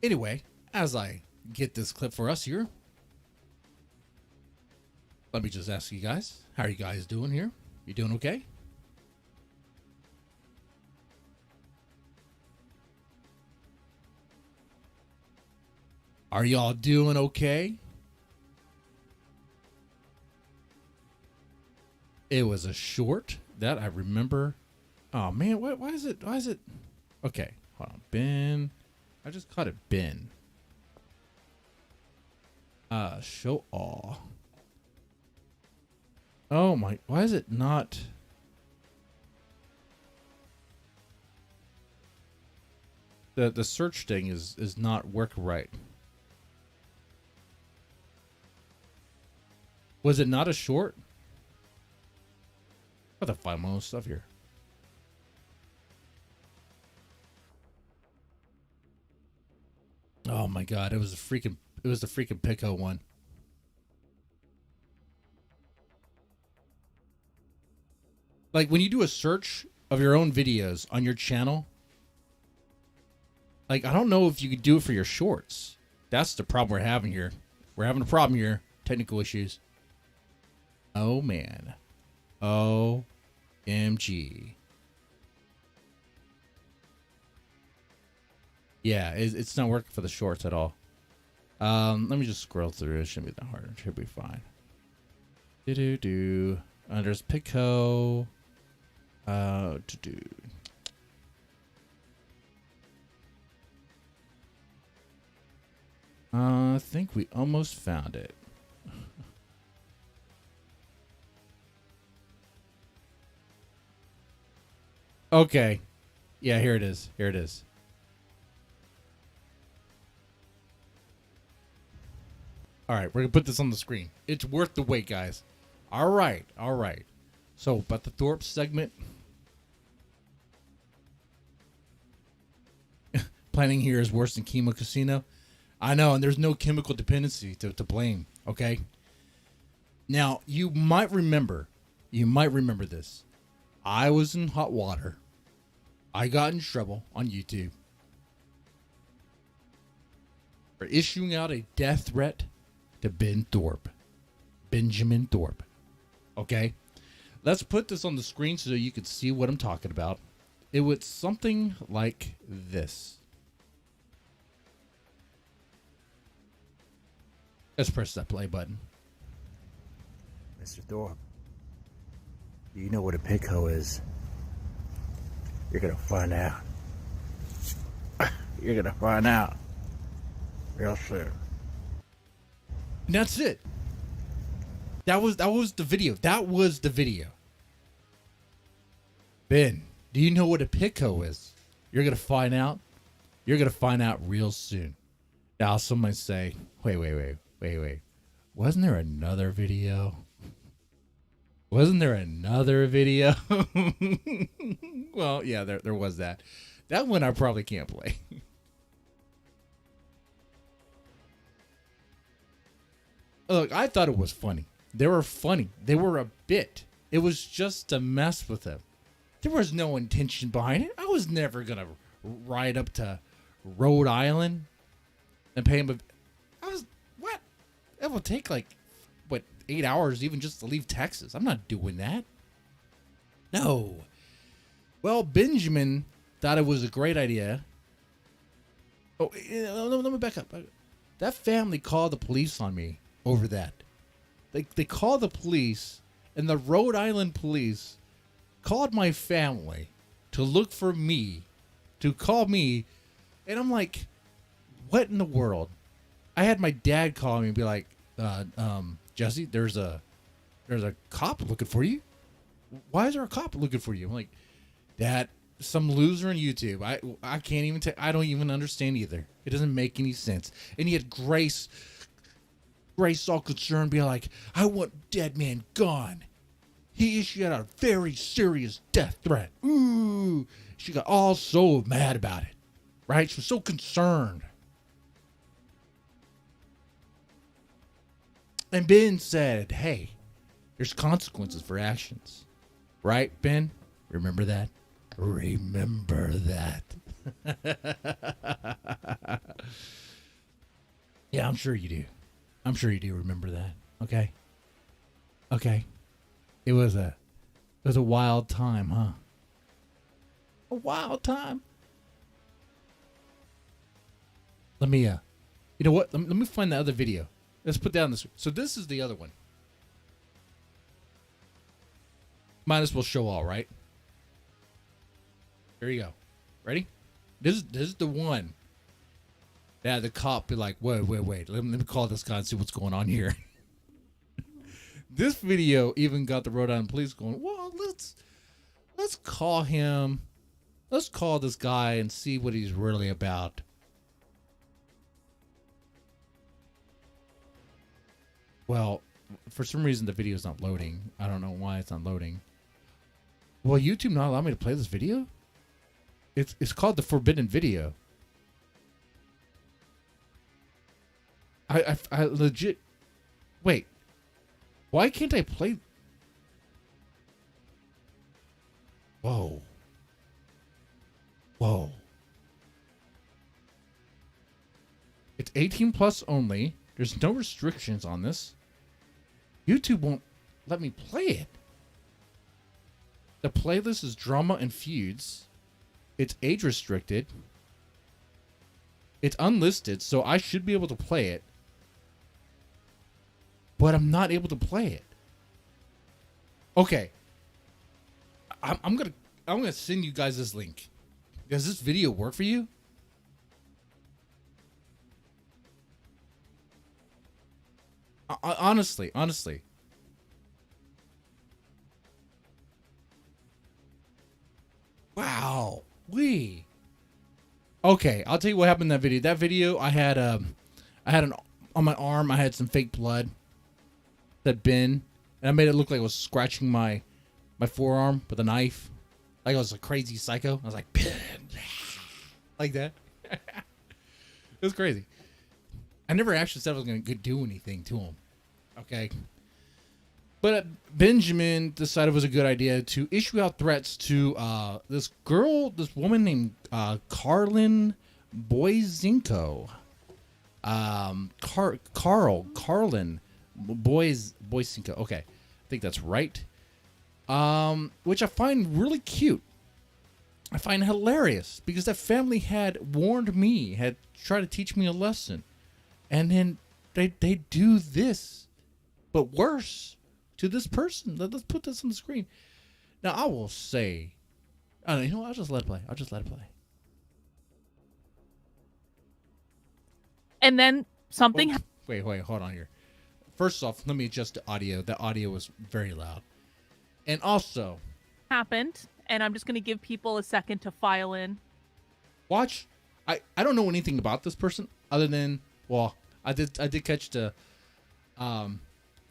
Speaker 1: Anyway, as I get this clip for us here, let me just ask you guys, how are you guys doing here? You doing okay? Are y'all doing okay? It was a short that I remember. Oh man, why is it? Okay, hold on. Ben. I just caught it Ben. Show all. Oh my, why is it not? The search thing is not working right. Was it not a short? I have to find my own stuff here. Oh my god, it was the freaking Pico one. Like when you do a search of your own videos on your channel, like I don't know if you could do it for your shorts. That's the problem we're having here. We're having a problem here. Technical issues. Oh man. OMG. Yeah, it's not working for the shorts at all. Let me just scroll through. It shouldn't be that hard. It should be fine. There's Pico. I think we almost found it. Okay. Yeah, here it is. All right, we're going to put this on the screen. It's worth the wait, guys. All right. So, about the Thorpe segment. Planning here is worse than Chemo Casino. I know, and there's no chemical dependency to blame, okay? Now, you might remember this. I was in hot water. I got in trouble on YouTube for issuing out a death threat to Benjamin Thorpe. Okay? Let's put this on the screen so you can see what I'm talking about. It was something like this. Let's press that play button.
Speaker 5: Mr. Thorpe, do you know what a Pico is? You're gonna find out. You're gonna find out real soon.
Speaker 1: And that's it. That was the video. Ben, do you know what a Pico is? You're gonna find out. You're gonna find out real soon. Now somebody say, wait. Wasn't there another video? Well, yeah, there was that. That one I probably can't play. Look, I thought it was funny. They were funny. They were a bit. It was just to mess with them. There was no intention behind it. I was never going to ride up to Rhode Island and pay him what? It will take 8 hours even just to leave Texas. I'm not doing that. No. Well, Benjamin thought it was a great idea Oh, let me back up. That family called the police on me over that. They called the police, and the Rhode Island police called my family to look for me, to call me, and I'm like, what in the world? I had my dad call me and be like, Jesse, there's a cop looking for you. Why is there a cop looking for you? I'm like, Dad, some loser on YouTube. I can't even I don't even understand either. It doesn't make any sense. And he had Grace all concerned, be like, I want dead man gone. He issued out a very serious death threat. Ooh. She got all so mad about it. Right? She was so concerned. And Ben said, hey, there's consequences for actions. Right, Ben? Remember that? Remember that. Yeah, I'm sure you do. I'm sure you do remember that. Okay? Okay. It was a wild time, huh? A wild time. Let me you know what? Let me find the other video. Let's put down this. So this is the other one. Might as well show all, right? Here you go. Ready? This is the one. Yeah, the cop be like, wait. Let me call this guy and see what's going on here. This video even got the Rhode Island police going, well, let's call him. Let's call this guy and see what he's really about. Well, for some reason the video is not loading. I don't know why it's not loading. Will YouTube not allow me to play this video? It's called the forbidden video. I legit. Wait. Why can't I play? Whoa. It's 18 plus only. There's no restrictions on this. YouTube won't let me play it. The playlist is drama and feuds. It's age restricted. It's unlisted, so I should be able to play it. But I'm not able to play it. Okay. I'm gonna send you guys this link. Does this video work for you? Honestly. Wow. Okay, I'll tell you what happened in that video. That video, I had on my arm, I had some fake blood that Ben, and I made it look like I was scratching my forearm with a knife. Like I was a crazy psycho. I was like, Ben. Like that. It was crazy. I never actually said I was going to do anything to him. Okay. But Benjamin decided it was a good idea to issue out threats to this woman named Karlyn Borysenko. Karlyn Borysenko. Okay. I think that's right. Which I find really cute. I find hilarious because that family had warned me, had tried to teach me a lesson. And then they do this, but worse to this person. Let's put this on the screen. Now, I will say, you know what? I'll just let it play.
Speaker 6: And then something.
Speaker 1: Wait, hold on here. First off, let me adjust the audio. The audio was very loud. And also,
Speaker 6: happened, and I'm just going to give people a second to file in.
Speaker 1: Watch. I don't know anything about this person other than, well, I did catch the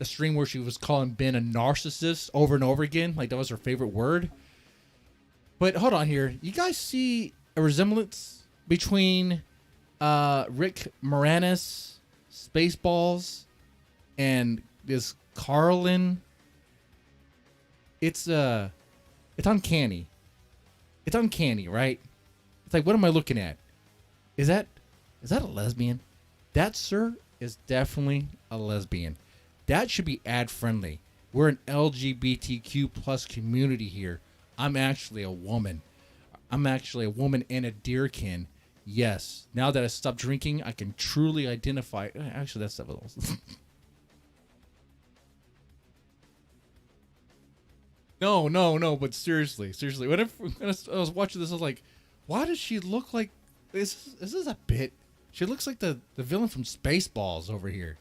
Speaker 1: stream where she was calling Ben a narcissist over and over again, like that was her favorite word. But hold on here. You guys see a resemblance between Rick Moranis, Spaceballs, and this Karlyn? It's uncanny. It's uncanny, right? It's like, what am I looking at? Is that a lesbian? That, sir, is definitely a lesbian. That should be ad friendly. We're an LGBTQ plus community here. I'm actually a woman. I'm actually a woman and a deerkin. Yes. Now that I stopped drinking, I can truly identify. Actually, that's stuff else. No. But seriously. When I was watching this, I was like, why does she look like this? Is this a bit? She looks like the villain from Spaceballs over here.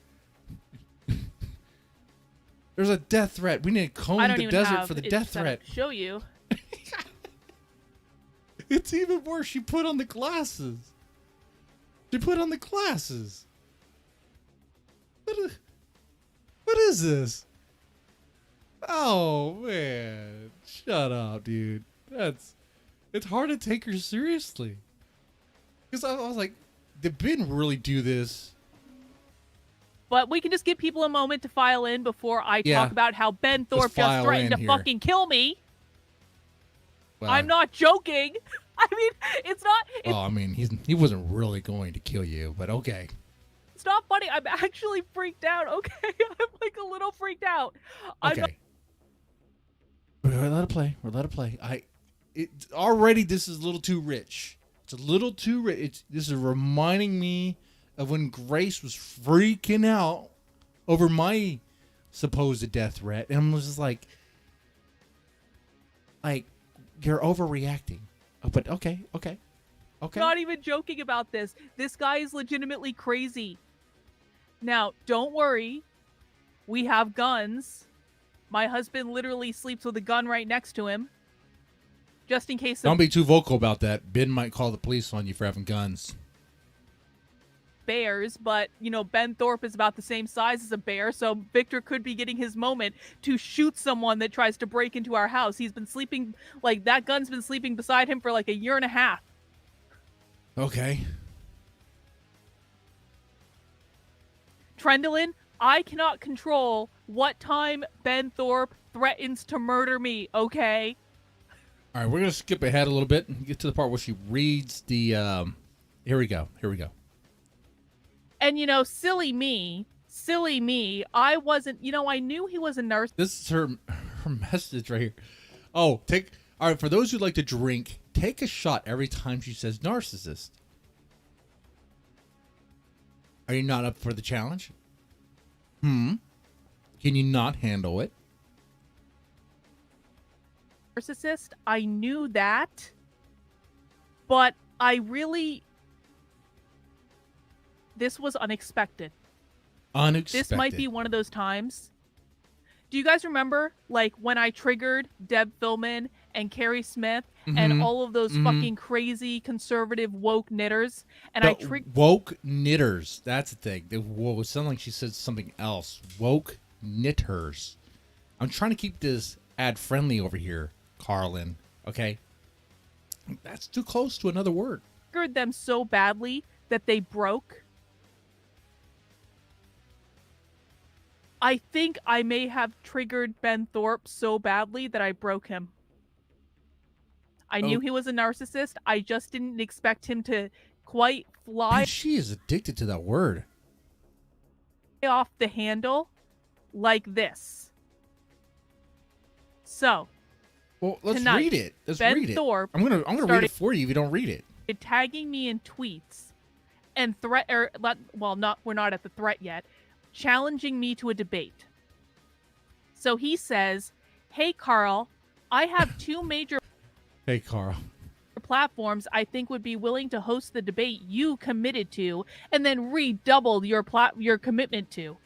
Speaker 1: There's a death threat. We need to comb the desert for the death threat.
Speaker 6: Show you.
Speaker 1: It's even worse. She put on the glasses. What is this? Oh man, shut up, dude. It's hard to take her seriously. Because I was like, did Ben really do this?
Speaker 6: But we can just give people a moment to file in before I talk about how Ben Thorpe just threatened to fucking kill me.
Speaker 1: Well,
Speaker 6: I'm not joking. I mean, it's not.
Speaker 1: I mean, he wasn't really going to kill you, but okay.
Speaker 6: It's not funny. I'm actually freaked out. Okay, I'm like a little freaked out.
Speaker 1: Okay. We're let it play. Already this is a little too rich. It's a little too rich. This is reminding me of when Grace was freaking out over my supposed death threat, and I'm just like you're overreacting. Oh, but okay.
Speaker 6: Not even joking about this. This guy is legitimately crazy. Now, don't worry. We have guns. My husband literally sleeps with a gun right next to him. Just in case.
Speaker 1: Don't be too vocal about that. Ben might call the police on you for having guns.
Speaker 6: Bears, but Ben Thorpe is about the same size as a bear, so Victor could be getting his moment to shoot someone that tries to break into our house. He's been sleeping, that gun's been sleeping beside him for a year and a half.
Speaker 1: Okay.
Speaker 6: Trendolin, I cannot control what time Ben Thorpe threatens to murder me, okay?
Speaker 1: All right, we're going to skip ahead a little bit and get to the part where she reads the here we go.
Speaker 6: And, silly me, I wasn't, I knew he was a nurse.
Speaker 1: This is her message right here. Oh, all right, for those who like to drink, take a shot every time she says narcissist. Are you not up for the challenge? Can you not handle it?
Speaker 6: Narcissist, I knew that, but this was unexpected. This might be one of those times. Do you guys remember, when I triggered Deb Philman and Carrie Smith and all of those fucking crazy conservative woke knitters? And
Speaker 1: woke knitters. That's the thing. It sounded like she said something else. Woke knitters. I'm trying to keep this ad friendly over here, Karlyn. Okay, that's too close to another word.
Speaker 6: Triggered them so badly that they broke. I think I may have triggered Ben Thorpe so badly that I broke him. I knew he was a narcissist. I just didn't expect him to quite fly.
Speaker 1: Man, she is addicted to that word.
Speaker 6: Off the handle like this. So,
Speaker 1: well, let's
Speaker 6: tonight,
Speaker 1: read it.
Speaker 6: Ben Thorpe
Speaker 1: I'm gonna read it for you if you don't read it.
Speaker 6: Tagging me in tweets and we're not at the threat yet. Challenging me to a debate. So he says, "Hey Carl, I have two major
Speaker 1: Hey Carl,
Speaker 6: platforms I think would be willing to host the debate you committed to and then redouble your commitment to.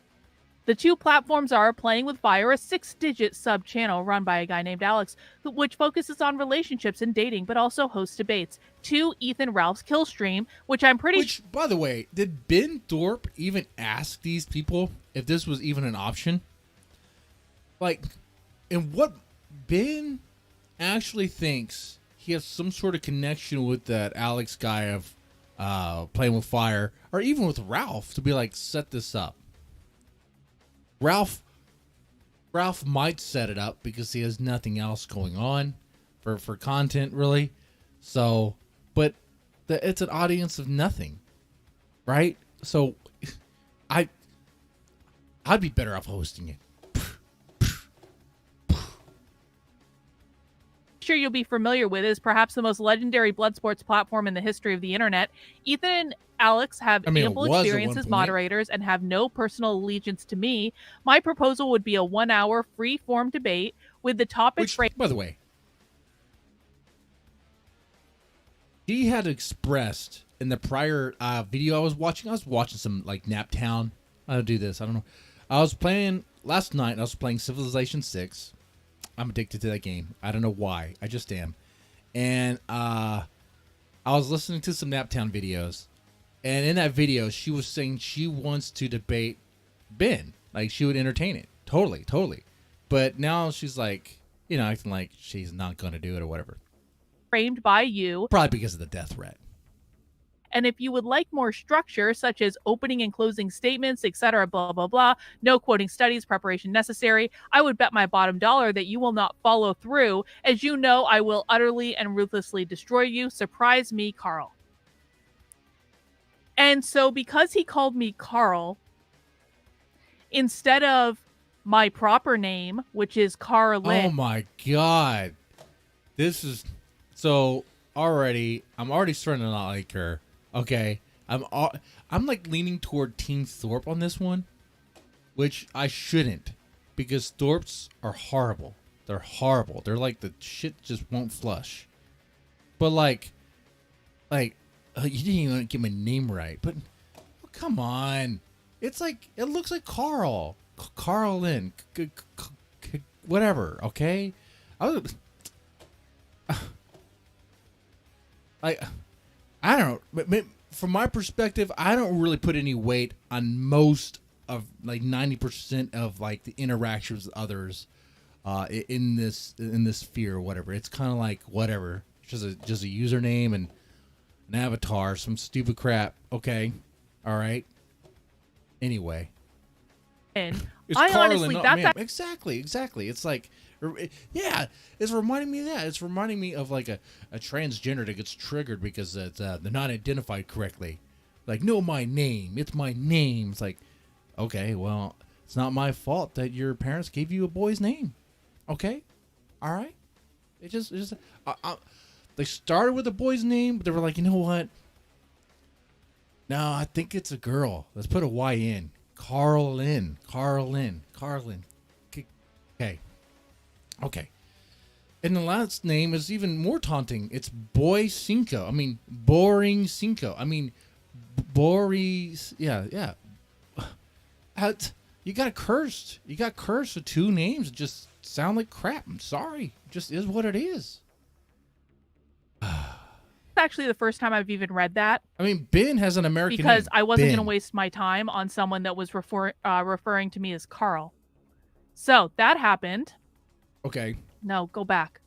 Speaker 6: The two platforms are Playing with Fire, a 6-digit sub-channel run by a guy named Alex, which focuses on relationships and dating, but also hosts debates. 2, Ethan Ralph's Killstream, which I'm pretty
Speaker 1: sure... By the way, did Ben Thorpe even ask these people if this was even an option? And what Ben actually thinks he has some sort of connection with that Alex guy of Playing with Fire, or even with Ralph, to be set this up. Ralph might set it up because he has nothing else going on for content, really. So, but it's an audience of nothing, right? So, I'd be better off hosting it.
Speaker 6: sure you'll be familiar with is perhaps the most legendary blood sports platform in the history of the internet. Ethan and Alex have ample experience as moderators and have no personal allegiance to me. My proposal would be a 1-hour free-form debate with the topic framed.
Speaker 1: By the way, he had expressed in the prior video I was watching some like Naptown. I'll do this. I don't know. I was playing last night. I was playing Civilization 6. I'm addicted to that game. I don't know why. I just am. And I was listening to some Naptown videos. And in that video, she was saying she wants to debate Ben. Like, she would entertain it. Totally. But now she's like, acting like she's not going to do it or whatever.
Speaker 6: Framed by you.
Speaker 1: Probably because of the death threat.
Speaker 6: And if you would like more structure, such as opening and closing statements, etc., blah, blah, blah, no quoting studies, preparation necessary, I would bet my bottom dollar that you will not follow through. As you know, I will utterly and ruthlessly destroy you. Surprise me, Carl. And so because he called me Carl, instead of my proper name, which is Karlyn.
Speaker 1: Oh my God. This is... So, I'm already starting to not like her. Okay, I'm like leaning toward Team Thorp on this one, which I shouldn't, because Thorps are horrible. They're horrible. They're like the shit just won't flush. But like you didn't even get my name right. But come on, it's like it looks like Carl, Karlyn, whatever. Okay, I don't know, but from my perspective, I don't really put any weight on most of like 90% of like the interactions with others in this sphere or whatever. It's kind of like whatever, just a username and an avatar, some stupid crap. Okay, all right. Anyway,
Speaker 6: And
Speaker 1: it's
Speaker 6: I
Speaker 1: Karlyn,
Speaker 6: honestly,
Speaker 1: not
Speaker 6: that's
Speaker 1: man. Exactly. It's like, yeah, it's reminding me of that. It's reminding me of like a transgender that gets triggered because it's, they're not identified correctly. Like, no, my name. It's my name. It's like, okay, well, it's not my fault that your parents gave you a boy's name. Okay, all right. They started with a boy's name, but they were like, you know what? No, I think it's a girl. Let's put a Y in. Karlyn. Okay. And the last name is even more taunting. It's Borysenko. I mean, Borysenko. I mean, yeah. You got cursed. You got cursed with two names that just sound like crap. I'm sorry. It just is what it is.
Speaker 6: actually the first time I've even read that.
Speaker 1: I mean, Ben has an American
Speaker 6: because
Speaker 1: name.
Speaker 6: I wasn't
Speaker 1: Ben.
Speaker 6: going to waste my time on someone that was referring to me as Carl. So that happened.
Speaker 1: Okay.
Speaker 6: No, go back.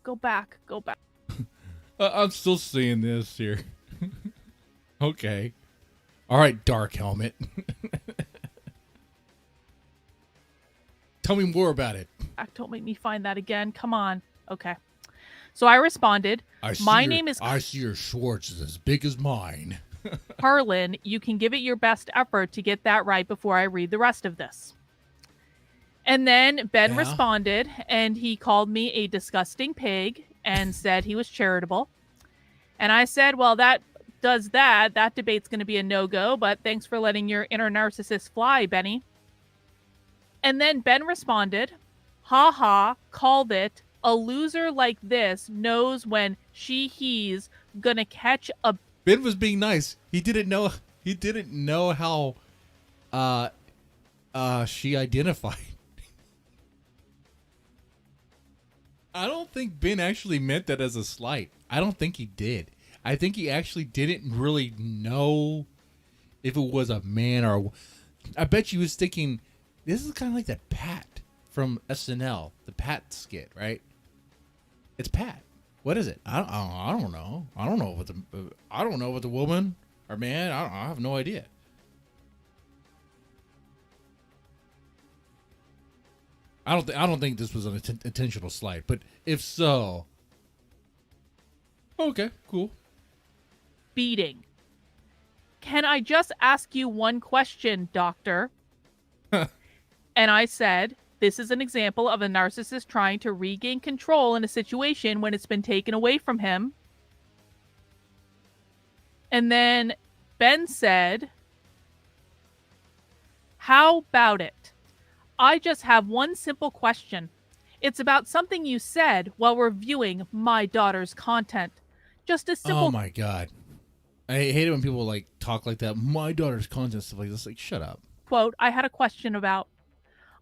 Speaker 1: I'm still seeing this here. Okay. All right, Dark Helmet. Tell me more about it.
Speaker 6: Don't make me find that again. Come on. Okay. So I responded. My name is
Speaker 1: I see your Schwartz is as big as mine.
Speaker 6: Karlyn. You can give it your best effort to get that right before I read the rest of this. And then Ben responded, and he called me a disgusting pig and said he was charitable. And I said, well, that debate's going to be a no-go, but thanks for letting your inner narcissist fly, Benny. And then Ben responded, ha, called it. A loser like this knows when he's gonna catch a...
Speaker 1: Ben was being nice. He didn't know how she identified. I don't think Ben actually meant that as a slight. I don't think he did. I think he actually didn't really know if it was a man or... I bet you was thinking, this is kind of like that Pat from SNL, the Pat skit, right? It's Pat. What is it? I don't know. I don't know if it's a woman or man. I have no idea. I don't think this was an intentional slight, but if so, okay, cool.
Speaker 6: Beating. Can I just ask you one question, doctor? And I said, This is an example of a narcissist trying to regain control in a situation when it's been taken away from him. And then Ben said, how about it? I just have one simple question. It's about something you said while reviewing my daughter's content. Just a simple...
Speaker 1: Oh my God. I hate it when people like talk like that. My daughter's content, stuff like this. Like, shut up.
Speaker 6: Quote, I had a question about.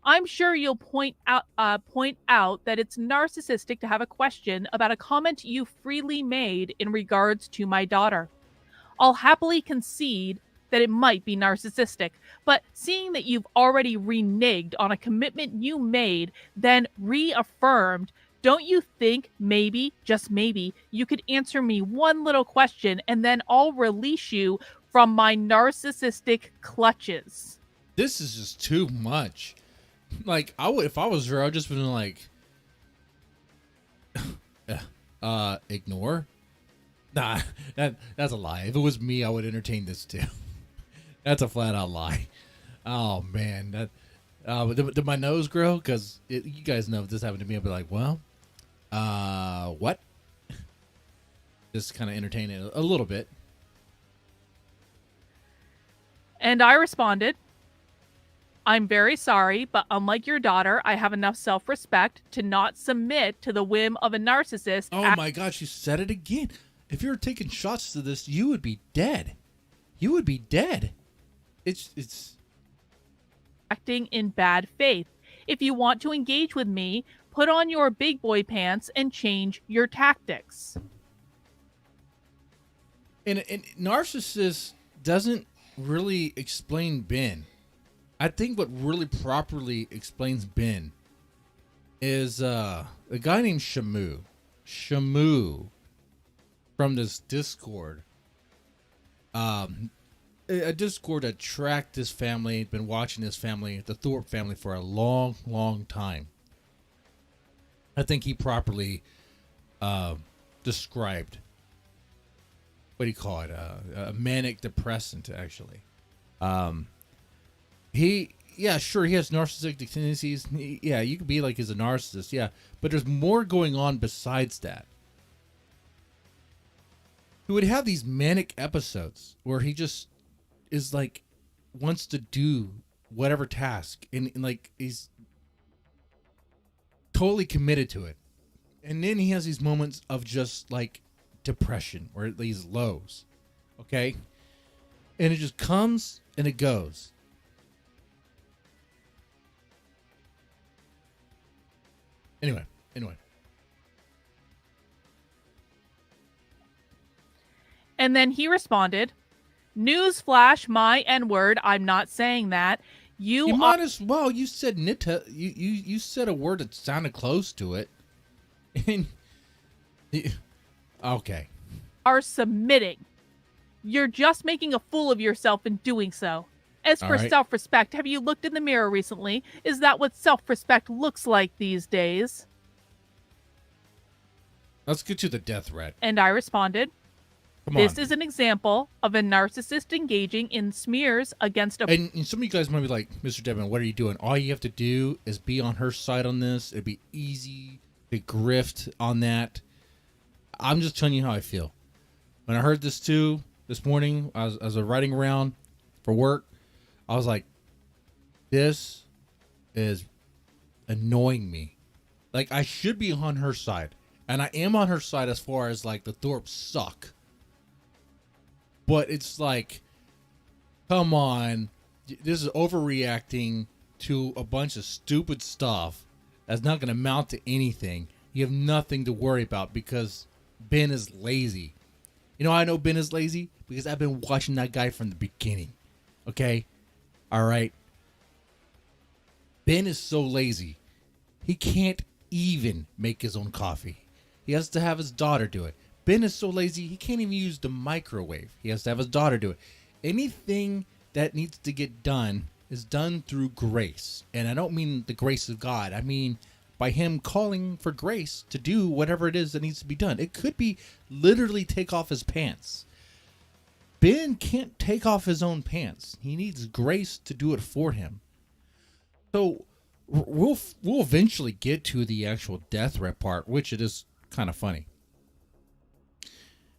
Speaker 6: I'm sure you'll point out that it's narcissistic to have a question about a comment you freely made in regards to my daughter. I'll happily concede that it might be narcissistic, but seeing that you've already reneged on a commitment you made, then reaffirmed, don't you think maybe, just maybe, you could answer me one little question and then I'll release you from my narcissistic clutches?
Speaker 1: This is just too much. Like, I would, if I was her, I'd just been like, ignore. Nah, that's a lie. If it was me, I would entertain this too. That's a flat out lie. Oh man, that did my nose grow? Because you guys know if this happened to me, I'd be like, well, what? Just kind of entertain it a little bit.
Speaker 6: And I responded, I'm very sorry, but unlike your daughter, I have enough self-respect to not submit to the whim of a narcissist.
Speaker 1: Oh my gosh, you said it again. If you were taking shots to this, you would be dead. You would be dead. It's
Speaker 6: acting in bad faith. If you want to engage with me, put on your big boy pants and change your tactics.
Speaker 1: And narcissist doesn't really explain Ben. I think what really properly explains Ben is a guy named Shamu. Shamu from this Discord. A Discord that tracked this family, been watching this family, the Thorpe family, for a long, long time. I think he properly described, what do you call it, a manic depressant, actually. Yeah, sure, he has narcissistic tendencies. Yeah, you could be like he's a narcissist, yeah. But there's more going on besides that. He would have these manic episodes where he just is like, wants to do whatever task. And like, he's totally committed to it. And then he has these moments of just like depression or these lows. Okay? And it just comes and it goes. Anyway.
Speaker 6: And then he responded, newsflash, my N-word, I'm not saying that.
Speaker 1: You might as well. You said nita. You said a word that sounded close to it. And okay.
Speaker 6: Are submitting. You're just making a fool of yourself in doing so. As for self-respect, have you looked in the mirror recently? Is that what self-respect looks like these days?
Speaker 1: Let's get to the death threat.
Speaker 6: And I responded,
Speaker 1: Come on.
Speaker 6: this is an example of a narcissist engaging in smears against a...
Speaker 1: And some of you guys might be like, Mr. Devin, what are you doing? All you have to do is be on her side on this. It'd be easy to grift on that. I'm just telling you how I feel. When I heard this too, this morning, as I was riding around for work, I was like, this is annoying me. Like, I should be on her side. And I am on her side as far as, like, the Thorpes suck. But it's like, come on. This is overreacting to a bunch of stupid stuff that's not going to amount to anything. You have nothing to worry about because Ben is lazy. You know how I know Ben is lazy? Because I've been watching that guy from the beginning. Okay? All right? Ben is so lazy. He can't even make his own coffee. He has to have his daughter do it. Ben is so lazy, he can't even use the microwave. He has to have his daughter do it. Anything that needs to get done is done through grace. And I don't mean the grace of God. I mean by him calling for grace to do whatever it is that needs to be done. It could be literally take off his pants. Ben can't take off his own pants. He needs grace to do it for him. So we'll eventually get to the actual death threat part, which it is kind of funny.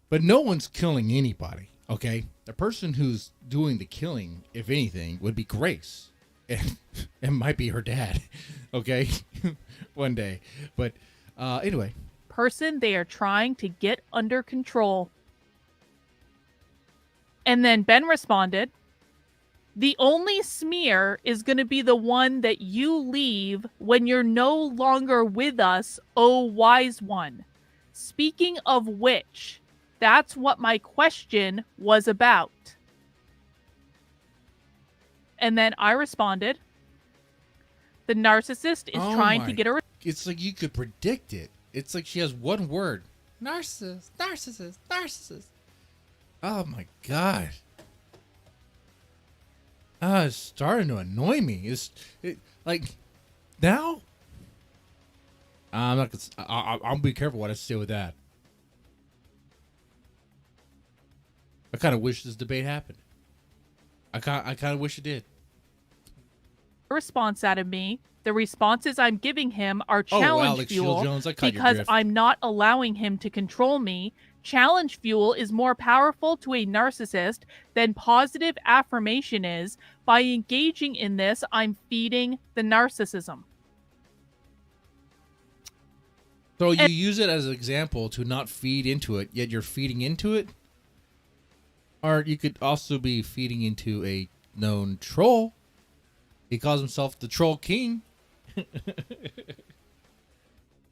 Speaker 1: But no one's killing anybody, okay? The person who's doing the killing, if anything, would be Grace. And it might be her dad, okay? One day. But anyway.
Speaker 6: Person they are trying to get under control. And then Ben responded, the only smear is going to be the one that you leave when you're no longer with us, oh wise one. Speaking of which, that's what my question was about. And then I responded, the narcissist is trying to get a...
Speaker 1: It's like you could predict it. It's like she has one word. Narcissist, narcissist, narcissist. Oh my God. It's starting to annoy me. Like now. I'm not gonna. I'll be careful what I say with that. I kind of wish this debate happened. I kind of wish it did.
Speaker 6: Response out of me. The responses I'm giving him are challenge fuel because I'm not allowing him to control me. Challenge fuel is more powerful to a narcissist than positive affirmation is. By engaging in this, I'm feeding the narcissism.
Speaker 1: So you use it as an example to not feed into it, yet you're feeding into it? Or you could also be feeding into a known troll. He calls himself the Troll King.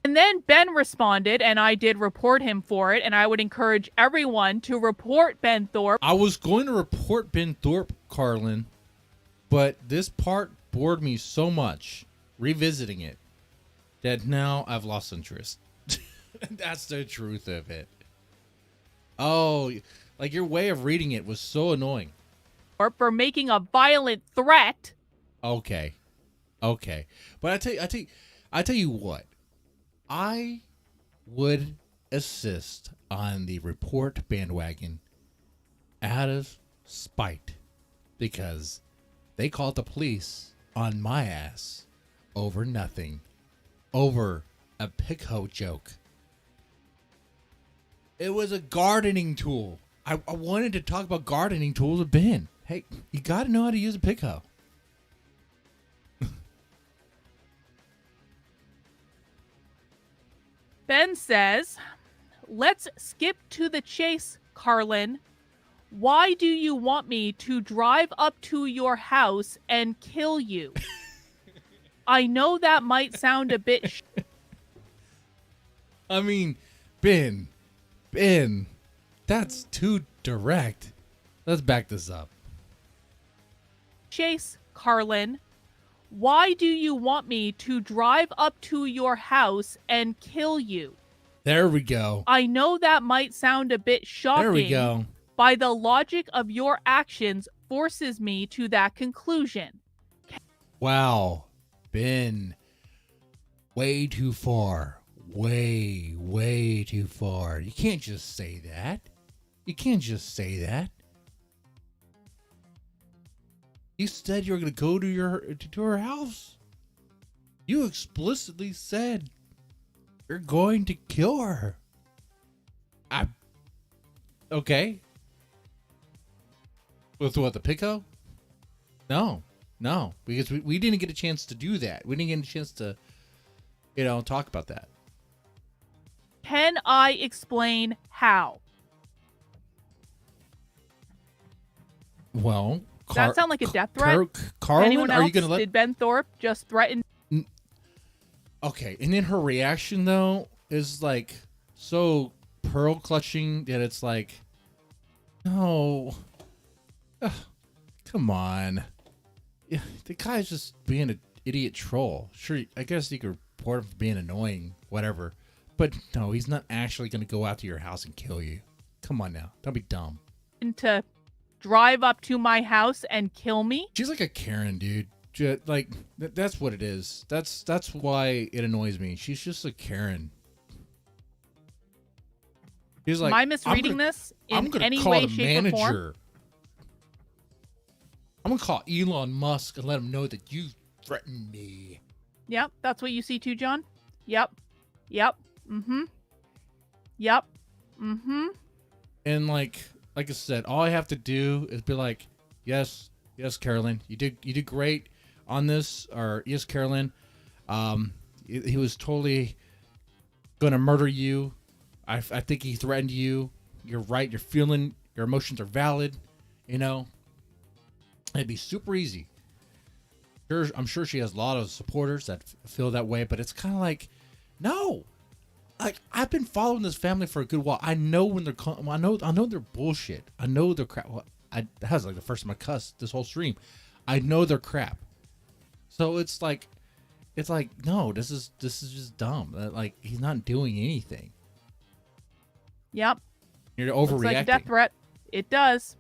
Speaker 6: And then Ben responded, and I did report him for it, and I would encourage everyone to report Ben Thorp.
Speaker 1: I was going to report Ben Thorp, Karlyn, but this part bored me so much, revisiting it, that now I've lost interest. That's the truth of it. Oh, like your way of reading it was so annoying.
Speaker 6: For making a violent threat.
Speaker 1: Okay. But I tell you what. I would assist on the report bandwagon out of spite because they called the police on my ass over nothing, over a pick-hoe joke. It was a gardening tool. I wanted to talk about gardening tools with Ben. Hey, you got to know how to use a pick-hoe.
Speaker 6: Ben says, let's skip to the chase, Karlyn. Why do you want me to drive up to your house and kill you? I know that might sound a bit...
Speaker 1: I mean, Ben, that's too direct. Let's back this up.
Speaker 6: Chase, Karlyn. Why do you want me to drive up to your house and kill you?
Speaker 1: There we go.
Speaker 6: I know that might sound a bit shocking.
Speaker 1: There we go.
Speaker 6: By the logic of your actions forces me to that conclusion.
Speaker 1: Wow. Ben. Way too far. Way too far. You can't just say that. You said you were going to go to her house. You explicitly said you're going to kill her. Okay. With what, the pick-hoe? No, because we didn't get a chance to do that. We didn't get a chance to, talk about that.
Speaker 6: Can I explain how?
Speaker 1: Well,
Speaker 6: does that sound like a death threat?
Speaker 1: Karlyn,
Speaker 6: anyone else?
Speaker 1: Are you gonna let...
Speaker 6: Did Ben Thorp just threaten?
Speaker 1: Okay, and then her reaction though is like so pearl clutching that it's like, no, ugh, come on, yeah, the guy's just being an idiot troll. Sure, I guess you could report him for being annoying, whatever, but no, he's not actually gonna go out to your house and kill you. Come on now, don't be dumb.
Speaker 6: To drive up to my house and kill me?
Speaker 1: She's like a Karen, dude. Like that's what it is. That's why it annoys me. She's just a Karen. She's like,
Speaker 6: am I misreading this in any way, shape, or form?
Speaker 1: I'm gonna call Elon Musk and let him know that you threatened me.
Speaker 6: Yep. That's what you see too, John. Yep. Yep. Mm-hmm. Yep. Mm-hmm.
Speaker 1: And like I said, all I have to do is be like, yes, Karlyn, you did great on this, or yes, Karlyn, he was totally gonna murder you. I think he threatened you. You're right. Your emotions are valid. You know, it'd be super easy. I'm sure she has a lot of supporters that feel that way, but it's kind of like, no. Like, I've been following this family for a good while. I know when they're, I know they're bullshit. I know they're crap. Well, that was like the first time I cussed this whole stream. I know they're crap. So it's like, no, this is just dumb. Like, he's not doing anything.
Speaker 6: Yep.
Speaker 1: You're overreacting.
Speaker 6: Looks like a death threat. It does.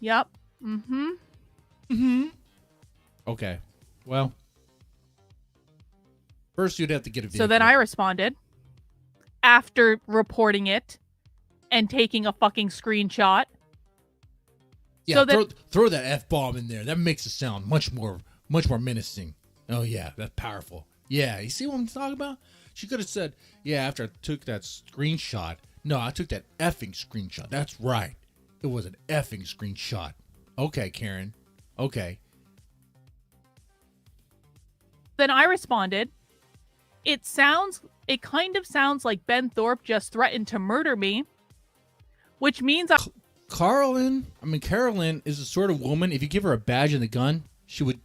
Speaker 6: Yep. Mm-hmm.
Speaker 1: Mm-hmm. Okay. Well, first you'd have to get a vehicle.
Speaker 6: So then I responded after reporting it and taking a fucking screenshot.
Speaker 1: Yeah, so throw that F-bomb in there. That makes it sound much more menacing. Oh yeah, that's powerful. Yeah, you see what I'm talking about? She could have said, yeah, after I took that screenshot. No, I took that effing screenshot. That's right. It was an effing screenshot. Okay, Karen. Okay.
Speaker 6: Then I responded, it kind of sounds like Ben Thorpe just threatened to murder me, which means
Speaker 1: Karlyn is the sort of woman, if you give her a badge and a gun, she would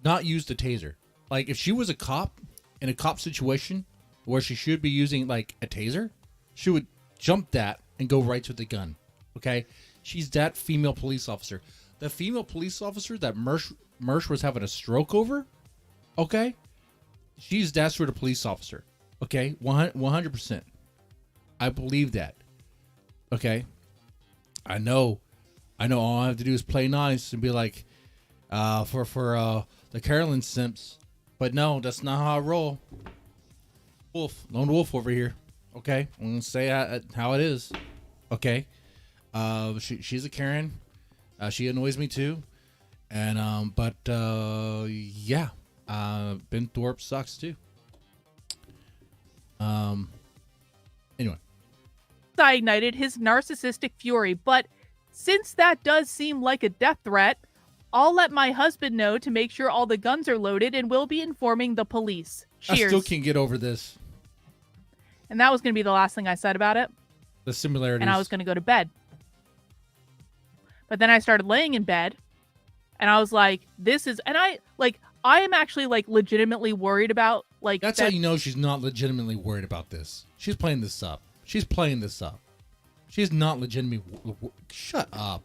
Speaker 1: not use the taser. Like, if she was a cop in a cop situation where she should be using, like, a taser, she would jump that and go right to the gun. Okay? She's that female police officer. The female police officer that Mersh was having a stroke over, okay? She's that sort of police officer. Okay? 100%. I believe that. Okay? I know all I have to do is play nice and be like, for the Karlyn simps. But no, that's not how I roll. Lone wolf over here. Okay? I'm going to say how it is. Okay? She's a Karen. She annoys me too. And, yeah. Ben Thorpe sucks too. Anyway.
Speaker 6: I ignited his narcissistic fury, but since that does seem like a death threat, I'll let my husband know to make sure all the guns are loaded and we'll be informing the police. Cheers.
Speaker 1: I still can't get over this.
Speaker 6: And that was going to be the last thing I said about it.
Speaker 1: The similarities.
Speaker 6: And I was going to go to bed. But then I started laying in bed and I was like, I am actually like legitimately worried about like.
Speaker 1: That's how you know she's not legitimately worried about this. She's playing this up. She's not legitimately. Shut up.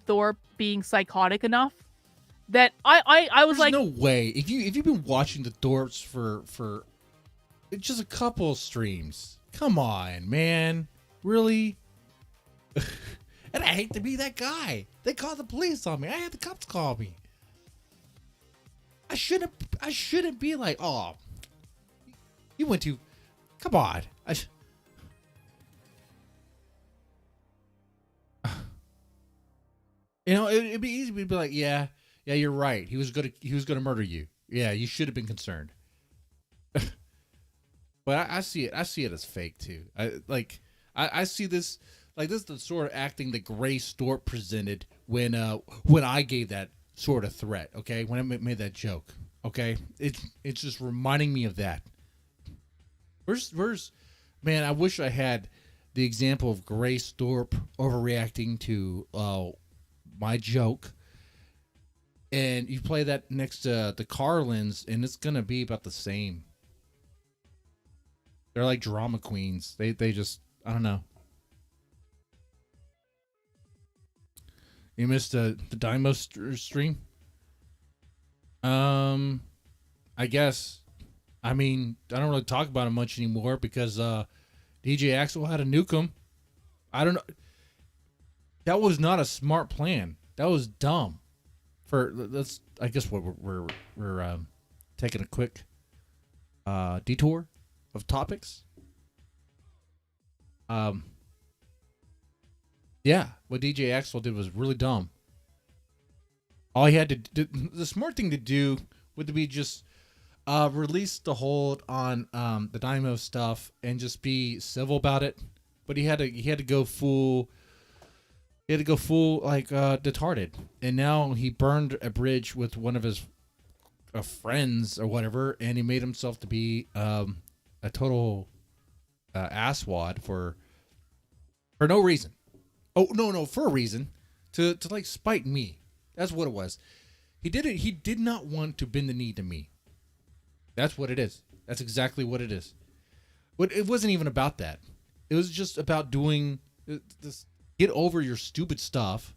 Speaker 6: Thorpe being psychotic enough that I was
Speaker 1: There's
Speaker 6: like,
Speaker 1: no way. If you've been watching the Thorpes for just a couple of streams, come on, man, really. And I hate to be that guy. They called the police on me. I had the cops call me. I shouldn't be like, oh, you went to, come on. You know, it'd be easy to be like, yeah, you're right. He was gonna murder you. Yeah, you should have been concerned. But I see it as fake too. I see this like this is the sort of acting that Grace Thorpe presented when I gave that sort of threat. Okay, when I made that joke. Okay, it's just reminding me of that. Where's man? I wish I had the example of Grace Thorpe overreacting to my joke, and you play that next to the Karlyns, and it's gonna be about the same. They're like drama queens. They just, I don't know. You missed the Dymo stream? I guess. I mean, I don't really talk about it much anymore because DJ Axel had to nuke him. I don't know. That was not a smart plan. That was dumb. I guess we're taking a quick detour of topics. Yeah, what DJ Axel did was really dumb. All he had to do, the smart thing to do would be just release the hold on the Dynamo stuff and just be civil about it. But he had to go full like retarded. And now he burned a bridge with one of his friends or whatever, and he made himself to be a total asswad for no reason. Oh no, for a reason to like spite me. That's what it was. He did it. He did not want to bend the knee to me. That's what it is. That's exactly what it is. But it wasn't even about that. It was just about doing this. Get over your stupid stuff.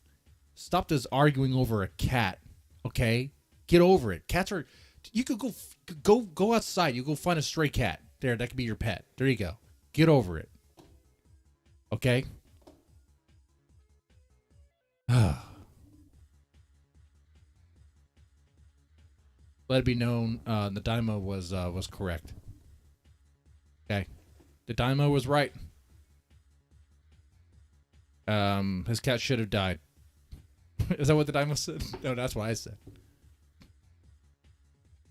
Speaker 1: Stop this arguing over a cat. Okay, get over it. Cats are. You could go outside. You go find a stray cat. There, that could be your pet. There you go. Get over it. Okay. Let it be known, the Dynamo was correct. Okay, the Dynamo was right. His cat should have died. Is that what the Dynamo said? No, that's what I said.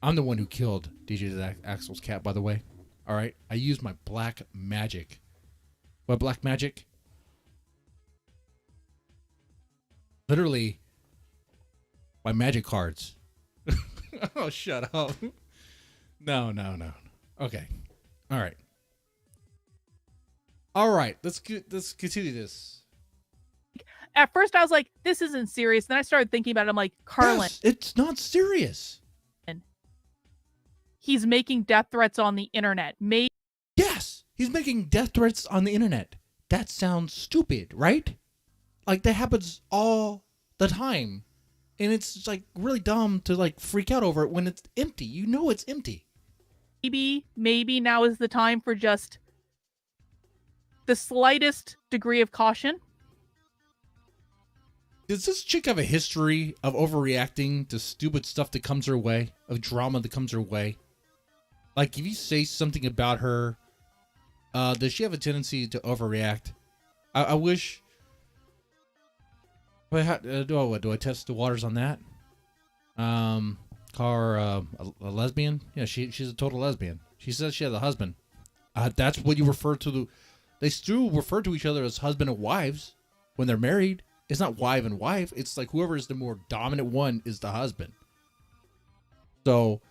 Speaker 1: I'm the one who killed DJ Axel's cat, by the way. All right, I used my black magic. What black magic? Literally, my magic cards. Oh, shut up. No. Okay. All right. Let's continue this.
Speaker 6: At first, I was like, "This isn't serious." Then I started thinking about it. I'm like, Karlyn,
Speaker 1: Yes, it's not serious.
Speaker 6: he's making death threats on the internet.
Speaker 1: Yes, he's making death threats on the internet. That sounds stupid, right? Like, that happens all the time. And it's just, like, really dumb to, like, freak out over it when it's empty. You know it's empty.
Speaker 6: Maybe now is the time for just the slightest degree of caution.
Speaker 1: Does this chick have a history of overreacting to stupid stuff that comes her way, of drama that comes her way? Like, if you say something about her, does she have a tendency to overreact? I wish... Do I test the waters on that? Call her a lesbian? Yeah, she's a total lesbian. She says she has a husband. That's what you refer to. They still refer to each other as husband and wives when they're married. It's not wife and wife. It's like whoever is the more dominant one is the husband. So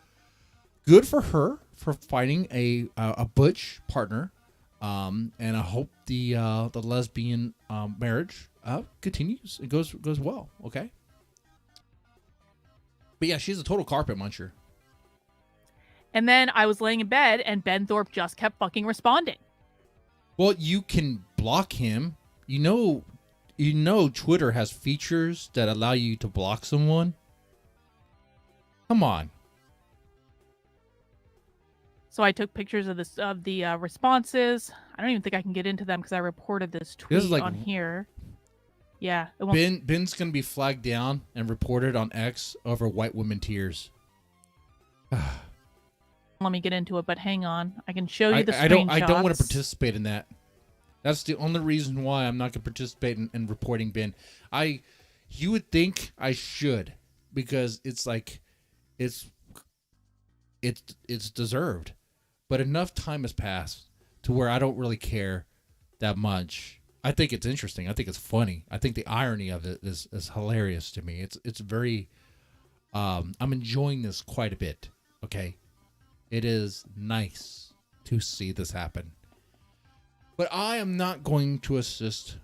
Speaker 1: good for her for finding a butch partner. And I hope the lesbian marriage continues. It goes well. Okay. But yeah, she's a total carpet muncher.
Speaker 6: And then I was laying in bed, and Ben Thorpe just kept fucking responding.
Speaker 1: Well, you can block him. You know, Twitter has features that allow you to block someone. Come on.
Speaker 6: So I took pictures of the responses. I don't even think I can get into them because I reported this tweet on here. Yeah, it won't...
Speaker 1: Ben's gonna be flagged down and reported on X over white women tears.
Speaker 6: Let me get into it, but hang on. I can show you the screenshots.
Speaker 1: I don't want to participate in that. That's the only reason why I'm not gonna participate in reporting Ben. You would think I should, because it's like it's deserved. But enough time has passed to where I don't really care that much. I think it's interesting. I think it's funny. I think the irony of it is hilarious to me. It's very I'm enjoying this quite a bit. Okay. It is nice to see this happen. But I am not going to assist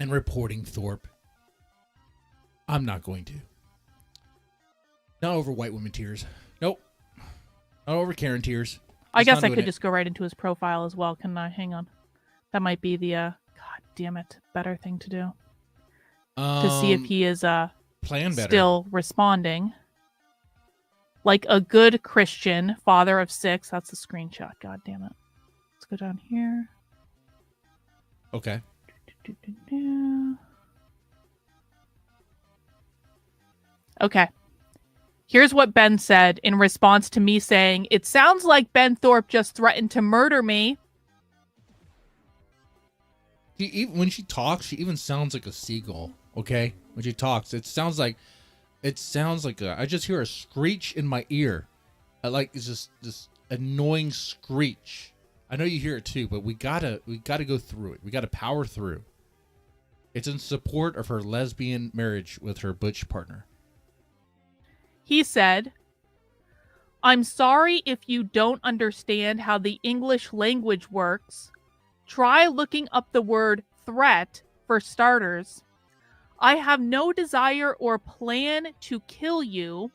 Speaker 1: in reporting Thorpe. I'm not going to. Not over white women tears. Nope. Not over Karen tears.
Speaker 6: I guess I could just go right into his profile as well. Can I? Hang on. That might be the, God damn it, better thing to do. To see if he is still responding. Like a good Christian, father of 6. That's the screenshot. God damn it. Let's go down here.
Speaker 1: Okay.
Speaker 6: Okay. Here's what Ben said in response to me saying, "It sounds like Ben Thorpe just threatened to murder me."
Speaker 1: When she talks, she even sounds like a seagull. Okay, when she talks, it sounds like It sounds like I just hear a screech in my ear. It's just this annoying screech. I know you hear it too, but we gotta go through it. We gotta power through. It's in support of her lesbian marriage with her butch partner.
Speaker 6: He said, I'm sorry if you don't understand how the English language works. Try looking up the word threat for starters. I have no desire or plan to kill you,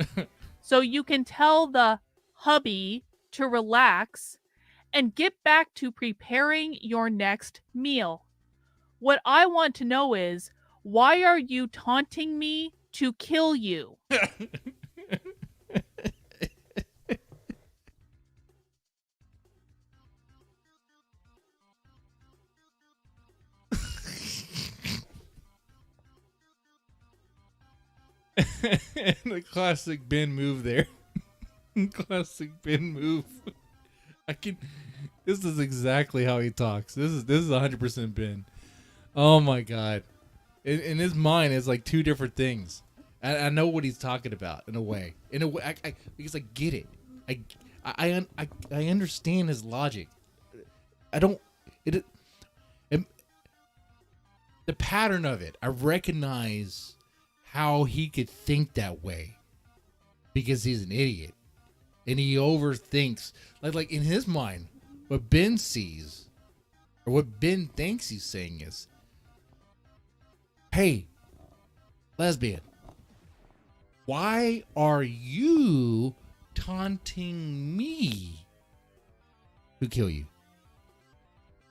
Speaker 6: so you can tell the hubby to relax and get back to preparing your next meal. What I want to know is, why are you taunting me to kill you?
Speaker 1: The classic Ben move there. Classic Ben move. This is exactly how he talks. This is 100% Ben. Oh my god. In his mind, it's like two different things. I know what he's talking about in a way. Because I get it. I understand his logic. The pattern of it. I recognize how he could think that way because he's an idiot and he overthinks. Like in his mind, what Ben sees or what Ben thinks he's saying is, hey, lesbian, why are you taunting me to kill you?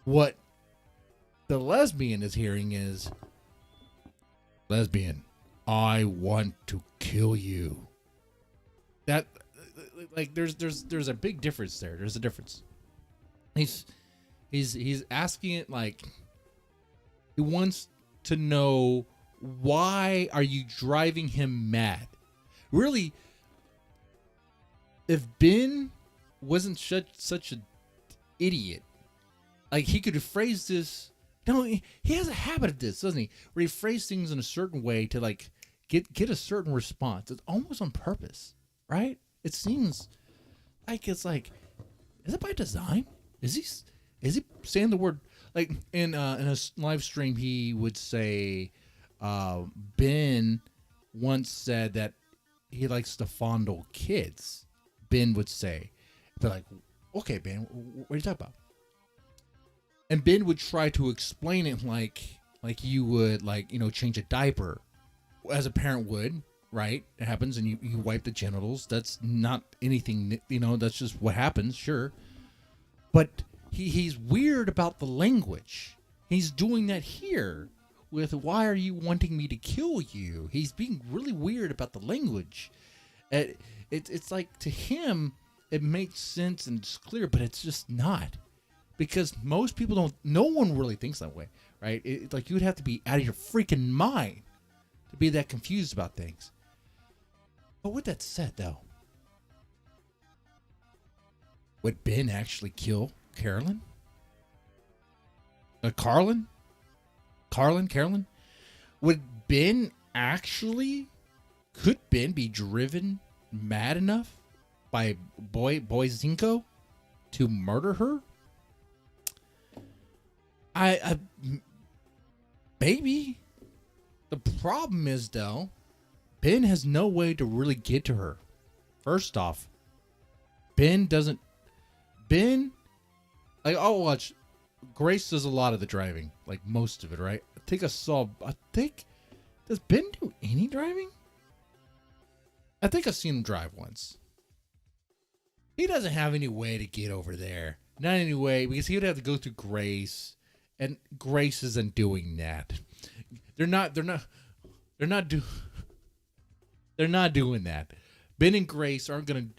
Speaker 1: What the lesbian is hearing is, lesbian, I want to kill you. That, like, there's a big difference there. There's a difference. He's asking it like he wants to know, why are you driving him mad? Really, if Ben wasn't such an idiot, like he could have phrased this. No, he has a habit of this, doesn't he? Where he phrases things in a certain way to like get a certain response. It's almost on purpose, right? It seems like it's like, is it by design? Is he saying the word like in a live stream? He would say, Ben once said that he likes to fondle kids. Ben would say, they're like, okay, Ben, what are you talking about? And Ben would try to explain it like you would, like, you know, change a diaper as a parent would, right? It happens and you wipe the genitals. That's not anything, you know, that's just what happens, sure. But he's weird about the language. He's doing that here with, why are you wanting me to kill you? He's being really weird about the language. It's like, to him, it makes sense and it's clear, but it's just not. Because most people don't, no one really thinks that way, right? It's like you would have to be out of your freaking mind to be that confused about things. But with that said, though, would Ben actually kill Karlyn? Karlyn? Would Ben actually, could Ben be driven mad enough by Borysenko to murder her? I maybe. The problem is, though, Ben has no way to really get to her. First off, Ben, like, I'll watch, Grace does a lot of the driving, like most of it, right? Does Ben do any driving? I think I've seen him drive once. He doesn't have any way to get over there. Not any way, because he would have to go through Grace. And Grace isn't doing that. They're not doing that. Ben and Grace aren't gonna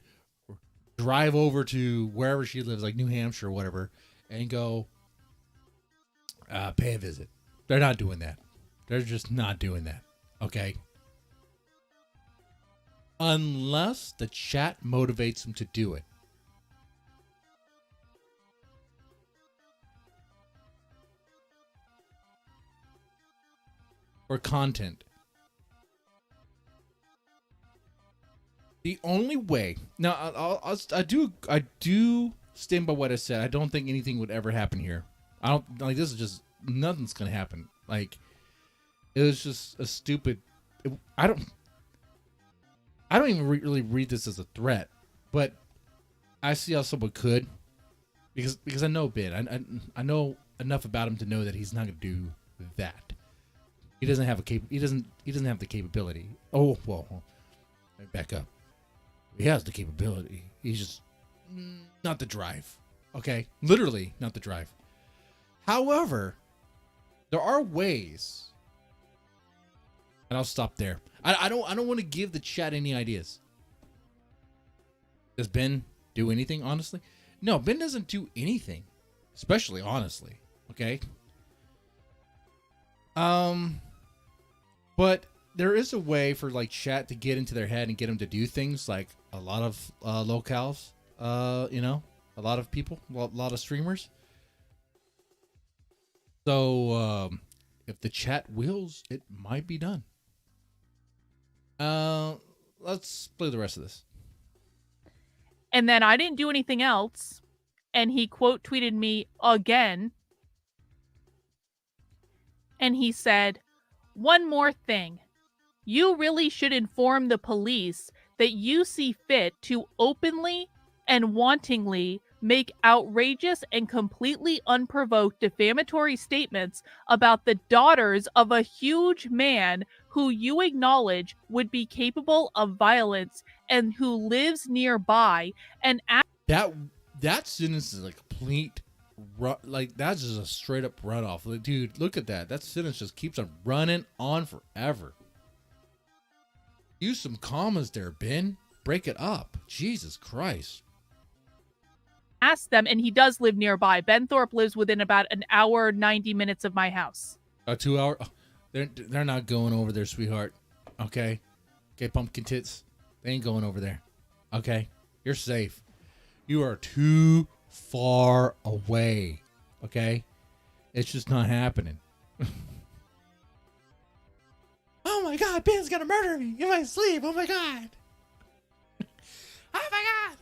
Speaker 1: drive over to wherever she lives, like New Hampshire or whatever, and go pay a visit. They're not doing that. They're just not doing that. Okay? Unless the chat motivates them to do it. Or content. The only way now, I do stand by what I said. I don't think anything would ever happen here. I don't like this is just nothing's gonna happen. Like it was just a stupid. I don't even really read this as a threat, but I see how someone could because I know Ben. I know enough about him to know that he's not gonna do that. He doesn't have he doesn't have the capability. Oh well, let me back up. He has the capability. He's just not the drive. Okay? Literally not the drive. However, there are ways. And I'll stop there. I don't want to give the chat any ideas. Does Ben do anything, honestly? No, Ben doesn't do anything. Especially honestly. Okay? But there is a way for like chat to get into their head and get them to do things like a lot of locals, you know, a lot of people, a lot of streamers. So if the chat wills, it might be done. Let's play the rest of this.
Speaker 6: And then I didn't do anything else. And he quote tweeted me again. And he said, "One more thing. You really should inform the police that you see fit to openly and wantingly make outrageous and completely unprovoked defamatory statements about the daughters of a huge man who you acknowledge would be capable of violence and who lives nearby and
Speaker 1: that sentence is a complete like that's just a straight up runoff. Like, dude, look at that. That sentence just keeps on running on forever. Use some commas there, Ben. Break it up. Jesus Christ.
Speaker 6: ask them, and he does live nearby. Ben Thorpe lives within about an hour, 90 minutes of my house.
Speaker 1: A 2 hour? They're not going over there, sweetheart. Okay? Okay, pumpkin tits. They ain't going over there. Okay? You're safe. You are too far away. Okay? It's just not happening. Oh my God, Ben's gonna murder me in my sleep. Oh my God. Oh my God.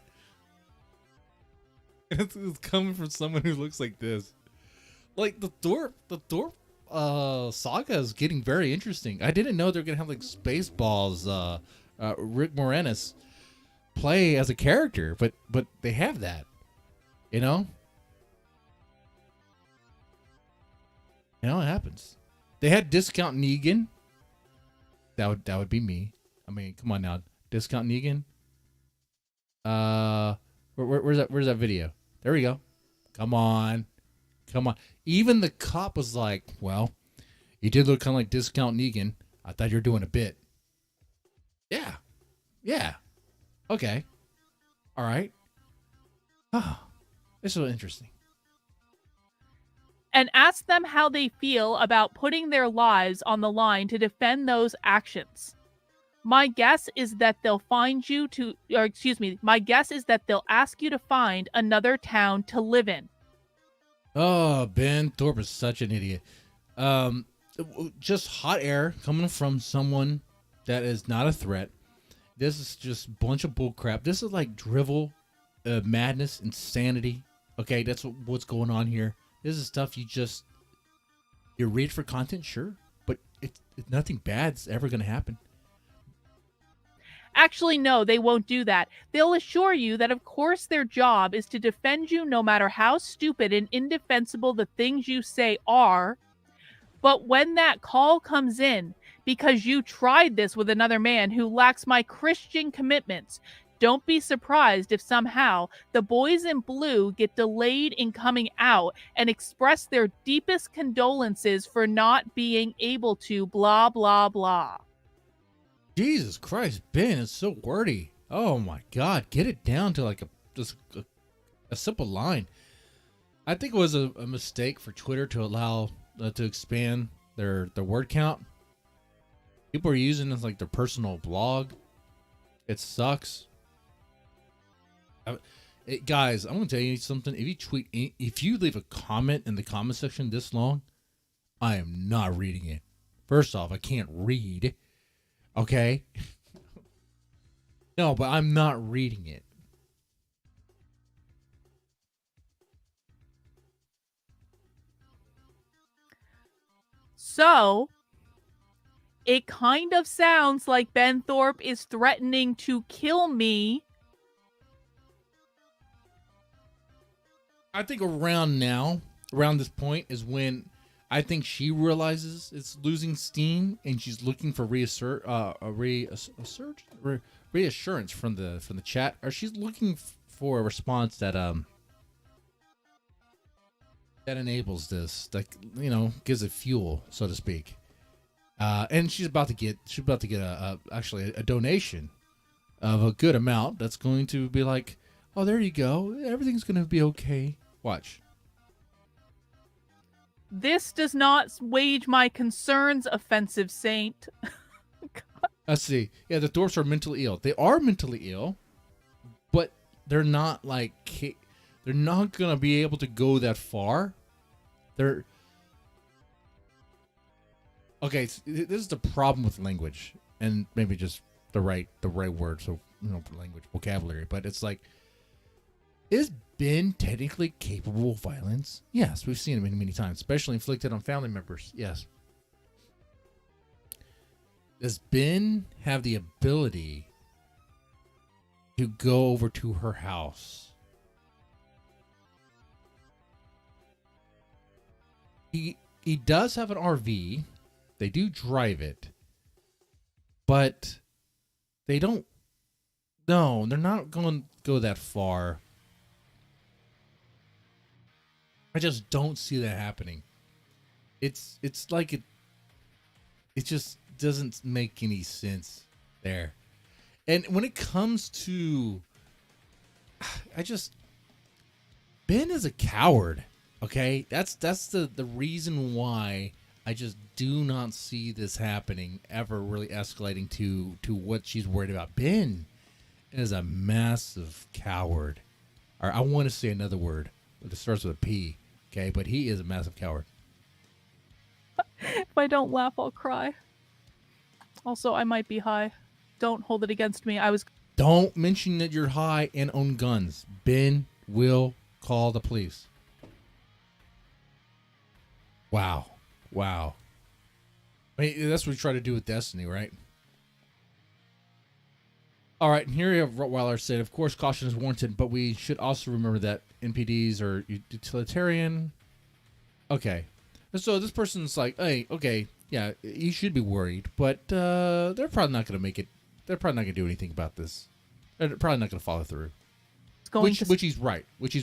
Speaker 1: It's coming from someone who looks like this. Like the Thorpe saga is getting very interesting. I didn't know they're gonna have like Spaceballs, Rick Moranis play as a character, but they have that. You know? You know, it happens. They had Discount Negan. That would be me. I mean, come on now. Discount Negan. Where's that video? There we go. Come on. Even the cop was like, well, you did look kind of like Discount Negan. I thought you were doing a bit. Yeah. Okay. All right. Oh, this is interesting.
Speaker 6: And ask them how they feel about putting their lives on the line to defend those actions. My guess is that they'll ask you to find another town to live in.
Speaker 1: Oh, Ben Thorpe is such an idiot. Just hot air coming from someone that is not a threat. This is just a bunch of bullcrap. This is like drivel, madness, insanity. Okay, that's what's going on here. This is stuff you read for content, sure, but it's nothing bad's ever going to happen.
Speaker 6: Actually, no, they won't do that. They'll assure you that, of course, their job is to defend you no matter how stupid and indefensible the things you say are. But when that call comes in, because you tried this with another man who lacks my Christian commitments, don't be surprised if somehow the boys in blue get delayed in coming out and express their deepest condolences for not being able to blah, blah, blah.
Speaker 1: Jesus Christ, Ben, it's so wordy. Oh my God, get it down to like a simple line. I think it was a mistake for Twitter to allow to expand their word count. People are using it as like their personal blog. It sucks. Guys, I'm gonna tell you something. If you leave a comment in the comment section this long, I am not reading it. First off, I can't read. Okay. No, but I'm not reading it.
Speaker 6: So, it kind of sounds like Ben Thorpe is threatening to kill me.
Speaker 1: I think around this point is when I think she realizes it's losing steam and she's looking for reassurance from the chat, or she's looking for a response that enables this, like, you know, gives it fuel, so to speak. And she's about to get actually a donation of a good amount that's going to be like, oh, there you go, everything's going to be okay. Watch.
Speaker 6: This does not wage my concerns, offensive saint.
Speaker 1: Let's see. Yeah, the Thorpes are mentally ill. They are mentally ill, but they're not like, they're not gonna be able to go that far. They're okay. This is the problem with language, and maybe just the right word. So, you know, language vocabulary. But it's like, is Ben technically capable of violence? Yes, we've seen it many, many times, especially inflicted on family members. Yes. Does Ben have the ability to go over to her house? He does have an RV. They do drive it. But they don't. No, they're not going to go that far. I just don't see that happening. It's like it just doesn't make any sense there. And when it comes to, Ben is a coward. Okay, that's the reason why I just do not see this happening ever really escalating to what she's worried about. Ben is a massive coward. Or I want to say another word, but it starts with a P. Okay, but he is a massive coward.
Speaker 6: If I don't laugh, I'll cry. Also, I might be high. Don't hold it against me.
Speaker 1: Don't mention that you're high and own guns. Ben will call the police. Wow. I mean, that's what we try to do with Destiny, right? All right, and here you have Rottweiler said, of course, caution is warranted, but we should also remember that NPDs are utilitarian. Okay. So this person's like, hey, okay, yeah, you should be worried, but they're probably not going to make it. They're probably not going to do anything about this. They're probably not going to follow through. Which he's right. This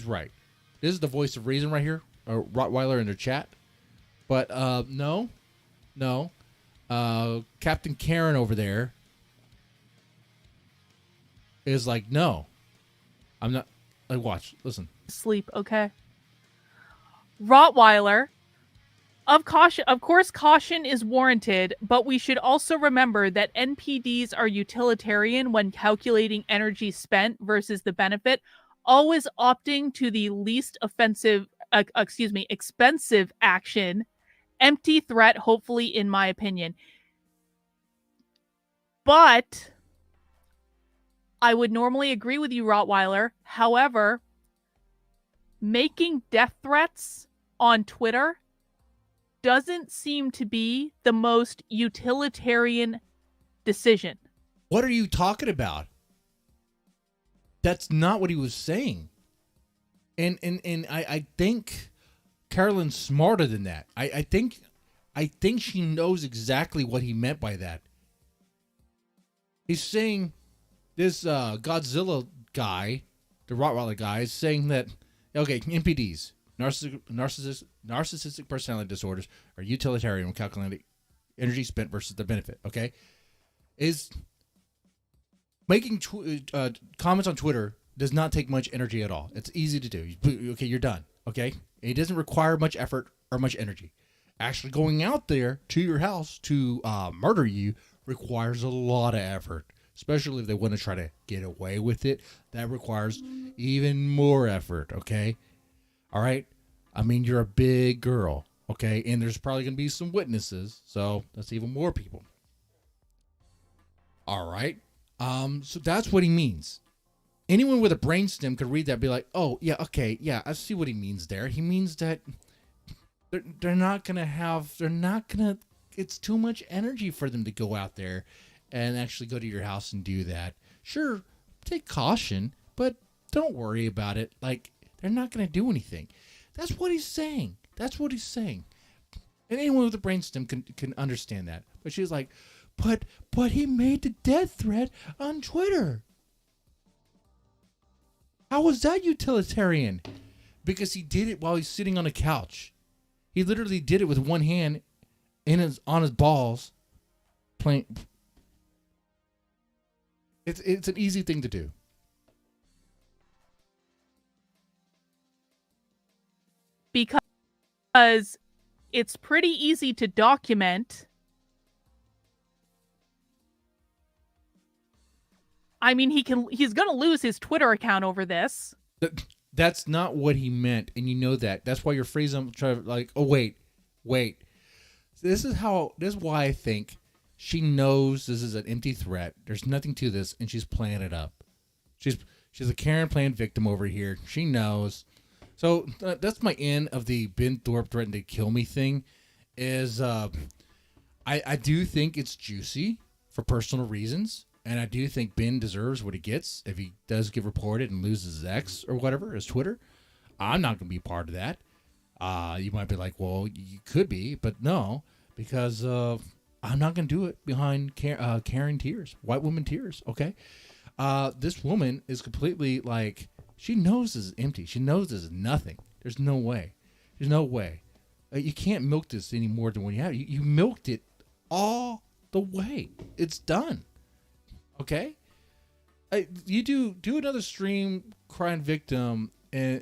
Speaker 1: is the voice of reason right here, Rottweiler in their chat. But no. Captain Karen over there is like, no, I'm not. Like, watch, listen.
Speaker 6: Sleep, okay. Rottweiler. Of course, caution is warranted, but we should also remember that NPDs are utilitarian when calculating energy spent versus the benefit, always opting to the least expensive action. Empty threat, hopefully, in my opinion. But I would normally agree with you, Rottweiler. However, making death threats on Twitter doesn't seem to be the most utilitarian decision.
Speaker 1: What are you talking about? That's not what he was saying. And I think Karlyn's smarter than that. I think she knows exactly what he meant by that. He's saying this Godzilla guy, the Rottweiler guy, is saying that, okay, NPDs, narcissistic personality disorders, are utilitarian when calculating energy spent versus the benefit, okay? Is making comments on Twitter does not take much energy at all. It's easy to do. Okay, you're done, okay? It doesn't require much effort or much energy. Actually going out there to your house to murder you requires a lot of effort, especially if they want to try to get away with it. That requires even more effort, okay? All right? I mean, you're a big girl, okay? And there's probably going to be some witnesses, so that's even more people. All right? So that's what he means. Anyone with a brainstem could read that and be like, oh, yeah, okay, yeah, I see what he means there. He means that they're not going to, it's too much energy for them to go out there and actually go to your house and do that. Sure, take caution, but don't worry about it. Like, they're not going to do anything. That's what he's saying. That's what he's saying. And anyone with a brainstem can understand that. But she's like, but he made the death threat on Twitter. How was that utilitarian? Because he did it while he's sitting on a couch. He literally did it with one hand on his balls, playing. It's an easy thing to do.
Speaker 6: Because it's pretty easy to document. I mean, he's going to lose his Twitter account over this.
Speaker 1: That's not what he meant, and you know that. That's why you're phrasing trying like, oh wait. This is why I think she knows this is an empty threat. There's nothing to this, and she's playing it up. She's a Karen playing victim over here. She knows. So that's my end of the Ben Thorpe threatened to kill me thing. Is I do think it's juicy for personal reasons. And I do think Ben deserves what he gets if he does get reported and loses his X or whatever, his Twitter. I'm not going to be part of that. You might be like, well, you could be, but no, because I'm not going to do it behind Karen tears, white woman tears, okay? This woman is completely like, she knows this is empty. She knows this is nothing. There's no way. There's no way. You can't milk this any more than what you have. You milked it all the way. It's done. Okay, you do another stream crying victim, and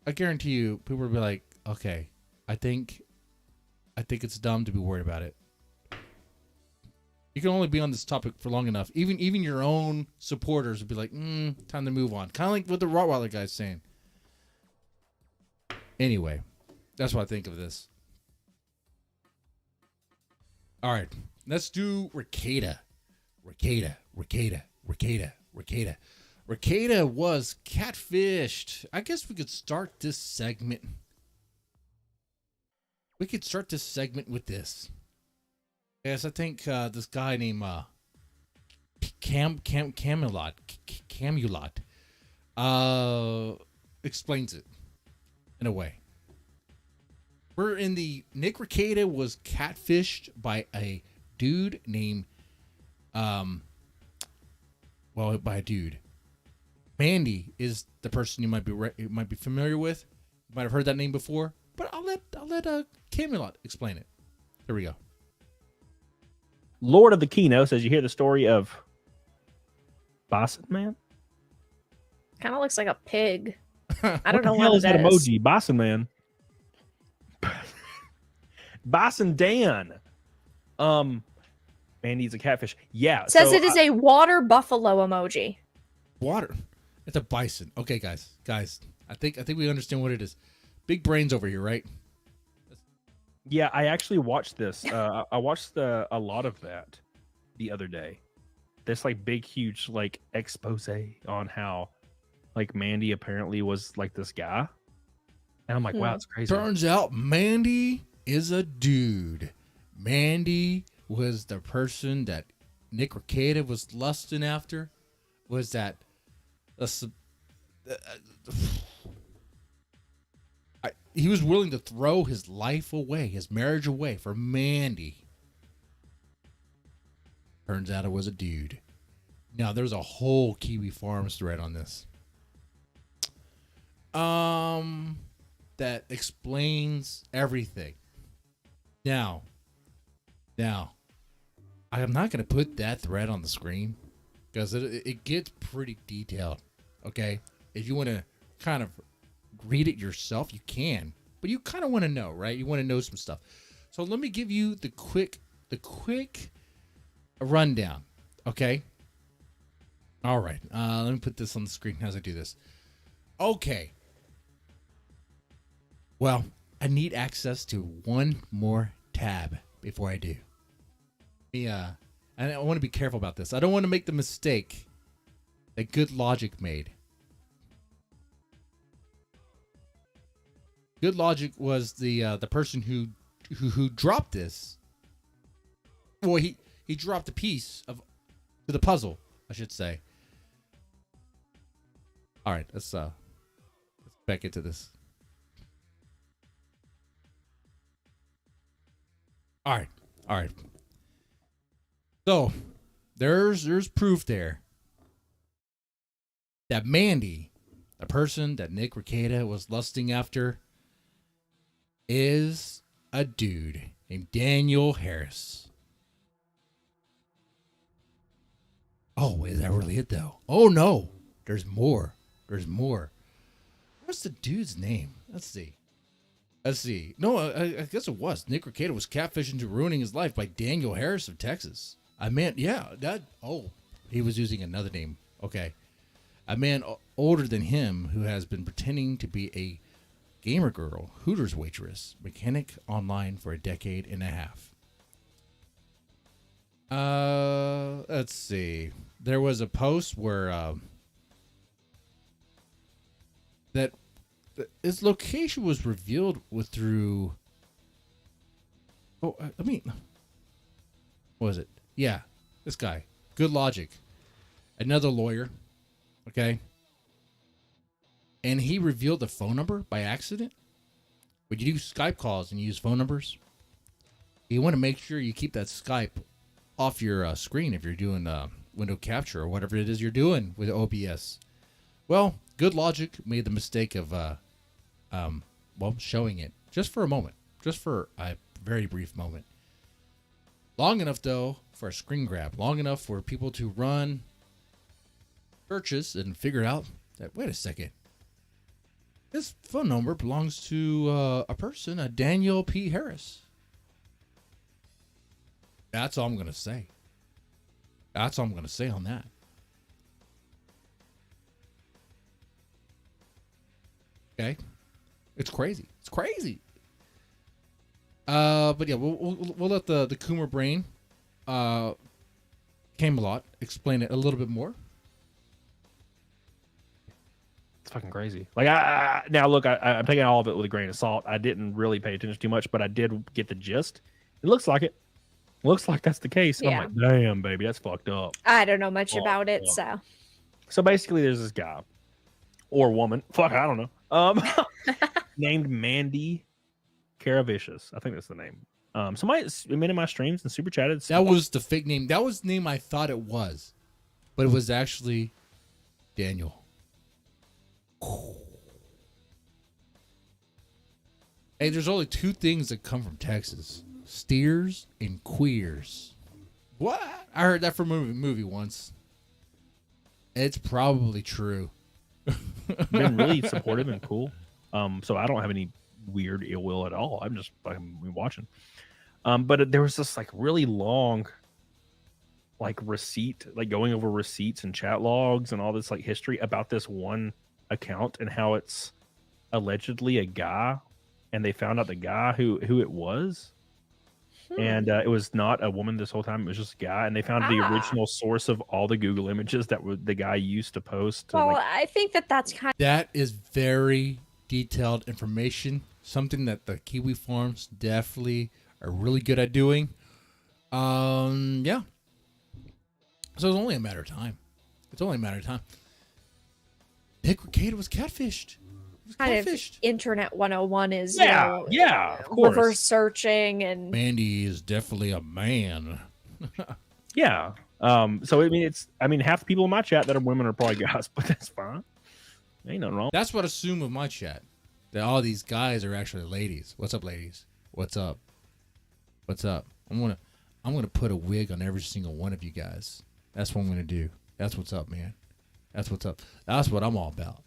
Speaker 1: I guarantee you, people will be like, okay, I think it's dumb to be worried about it. You can only be on this topic for long enough. Even your own supporters would be like, time to move on. Kind of like what the Rottweiler guy's saying. Anyway, that's what I think of this. All right, let's do Rekieta. Rekieta was catfished. I guess we could start this segment. With this. Yes, I think this guy named Camulot explains it in a way. Nick Rekieta was catfished by a dude named by a dude. Mandy is the person you might be familiar with. You might have heard that name before, but I'll let Camulot explain it. Here we go.
Speaker 7: Lord of the Kino says you hear the story of Boston Man.
Speaker 8: Kind of looks like a pig. I
Speaker 7: What
Speaker 8: don't know
Speaker 7: the hell
Speaker 8: what
Speaker 7: is that
Speaker 8: that is.
Speaker 7: emoji? Boston Man. Boston Dan. Mandy's a catfish. Yeah.
Speaker 8: Says it is a water buffalo emoji.
Speaker 1: Water. It's a bison. Okay, guys. I think we understand what it is. Big brains over here, right?
Speaker 7: Yeah, I actually watched this. I watched a lot of that the other day. This like big, huge like expose on how like Mandy apparently was like this guy, and I'm like, wow, it's crazy.
Speaker 1: Turns out Mandy is a dude. Mandy was the person that Nick Rekieta was lusting after. Was that he was willing to throw his life away, his marriage away for Mandy. Turns out it was a dude. Now there's a whole Kiwi Farms thread on this. That explains everything. Now, I am not going to put that thread on the screen because it gets pretty detailed. Okay, if you want to kind of read it yourself, you can, but you kind of want to know, right? You want to know some stuff. So let me give you the quick rundown. Okay. All right. Let me put this on the screen as I do this. Okay. Well, I need access to one more tab before I do. I and I want to be careful about this. I don't want to make the mistake that Good Logic made. Good Logic was the person who dropped this. Well, he dropped a piece to the puzzle, I should say. All right, let's back into this. All right. So there's proof there that Mandy, the person that Nick Rekieta was lusting after, is a dude named Daniel Harris. Oh, is that really it though? Oh no, there's more. What's the dude's name? Let's see. No, I guess it was. Nick Rekieta was catfishing to ruining his life by Daniel Harris of Texas. He was using another name. Okay. A man older than him who has been pretending to be a gamer girl, Hooters waitress, mechanic online for a decade and a half. Let's see. There was a post where that his location was revealed through. What was it? Yeah, this guy, Good Logic, another lawyer. Okay. And he revealed the phone number by accident. When you do Skype calls and you use phone numbers, you want to make sure you keep that Skype off your screen if you're doing window capture or whatever it is you're doing with OBS. Well, Good Logic made the mistake of showing it just for a moment, just for a very brief moment. Long enough, though, for a screen grab. Long enough for people to run searches and figure out that, wait a second, this phone number belongs to a person, a Daniel P. Harris. That's all I'm going to say. That's all I'm going to say on that. Okay. It's crazy. It's crazy. But yeah, we'll let the Coomer brain, Camelot, explain it a little bit more.
Speaker 7: It's fucking crazy. Like now look, I'm taking all of it with a grain of salt. I didn't really pay attention too much, but I did get the gist. It looks like it. Looks like that's the case. And
Speaker 8: Yeah.
Speaker 7: I'm like, damn, baby, that's fucked up.
Speaker 8: I don't know much
Speaker 7: Fucked
Speaker 8: about it,
Speaker 7: up.
Speaker 8: so.
Speaker 7: So basically, there's this guy or woman. Fuck, I don't know. Named Mandy Caravicious. I think that's the name. Somebody been in my streams and super chatted.
Speaker 1: That was the fake name. That was the name I thought it was, but it was actually Daniel. Hey, there's only two things that come from Texas: steers and queers. What? I heard that from a movie once. It's probably true.
Speaker 7: been really supportive and cool. So I don't have any weird ill will at all. I'm just fucking watching. But there was this like really long like receipt, like going over receipts and chat logs and all this like history about this one account and how it's allegedly a guy, and they found out the guy who it was. And it was not a woman this whole time. It was just a guy, and they found the original source of all the Google images that the guy used to post. To,
Speaker 8: Well, I think that's kind
Speaker 1: That is very detailed information. Something that the Kiwi farms definitely are really good at doing. Yeah. So it's only a matter of time. Nick Rekieta was catfished.
Speaker 8: of internet 101 is
Speaker 7: yeah, of course.
Speaker 8: reverse searching and
Speaker 1: Mandy is definitely a man.
Speaker 7: Yeah. So I mean half the people in my chat that are women are probably guys, but that's fine. Ain't nothing wrong.
Speaker 1: That's what I assume of my chat. That all these guys are actually ladies. What's up, ladies? What's up? I'm gonna put a wig on every single one of you guys. That's what I'm gonna do. That's what's up, man. That's what's up. That's what I'm all about.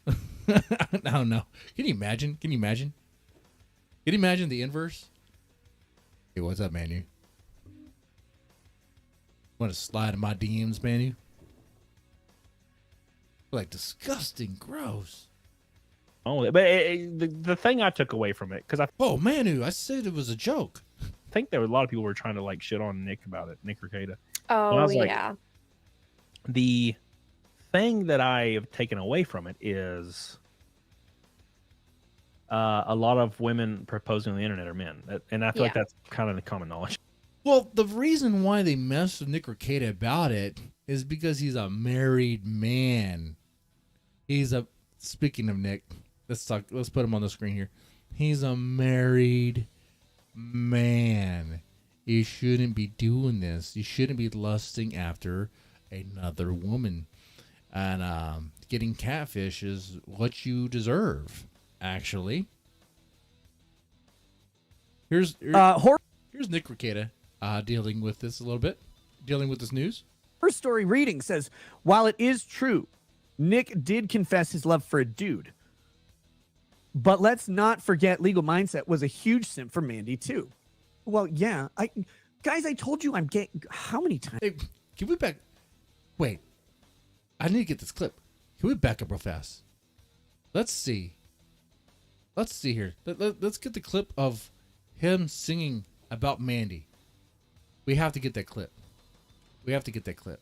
Speaker 1: I don't know. Can you imagine? Can you imagine the inverse? Hey, what's up, Manu? Want to slide in my DMs, Manu? Like disgusting, gross.
Speaker 7: Oh, but the thing I took away from it, because I
Speaker 1: Oh, Manu, I said it was a joke.
Speaker 7: think there were a lot of people were trying to like shit on Nick about it, Nick Rekieta. And I
Speaker 8: Oh
Speaker 7: was like,
Speaker 8: yeah.
Speaker 7: the thing that I have taken away from it is a lot of women proposing on the internet are men, and I feel like
Speaker 8: Yeah.
Speaker 7: that's kind of the common knowledge.
Speaker 1: Well, the reason why they messed with Nick Rekieta about it is because he's a married man. Speaking of Nick, let's put him on the screen here. He's a married man. You shouldn't be doing this. You shouldn't be lusting after another woman. And getting catfish is what you deserve, actually. Here's Nick Rekieta dealing with this a little bit, dealing with this news.
Speaker 9: Her story reading says, while it is true, Nick did confess his love for a dude. But let's not forget Legal Mindset was a huge simp for Mandy, too. Well, yeah. I told you I'm gay. How many times?
Speaker 1: Hey, can we back? Wait. I need to get this clip. Can we back up real fast? Let's see. Let's see here. Let's get the clip of him singing about Mandy. We have to get that clip. We have to get that clip.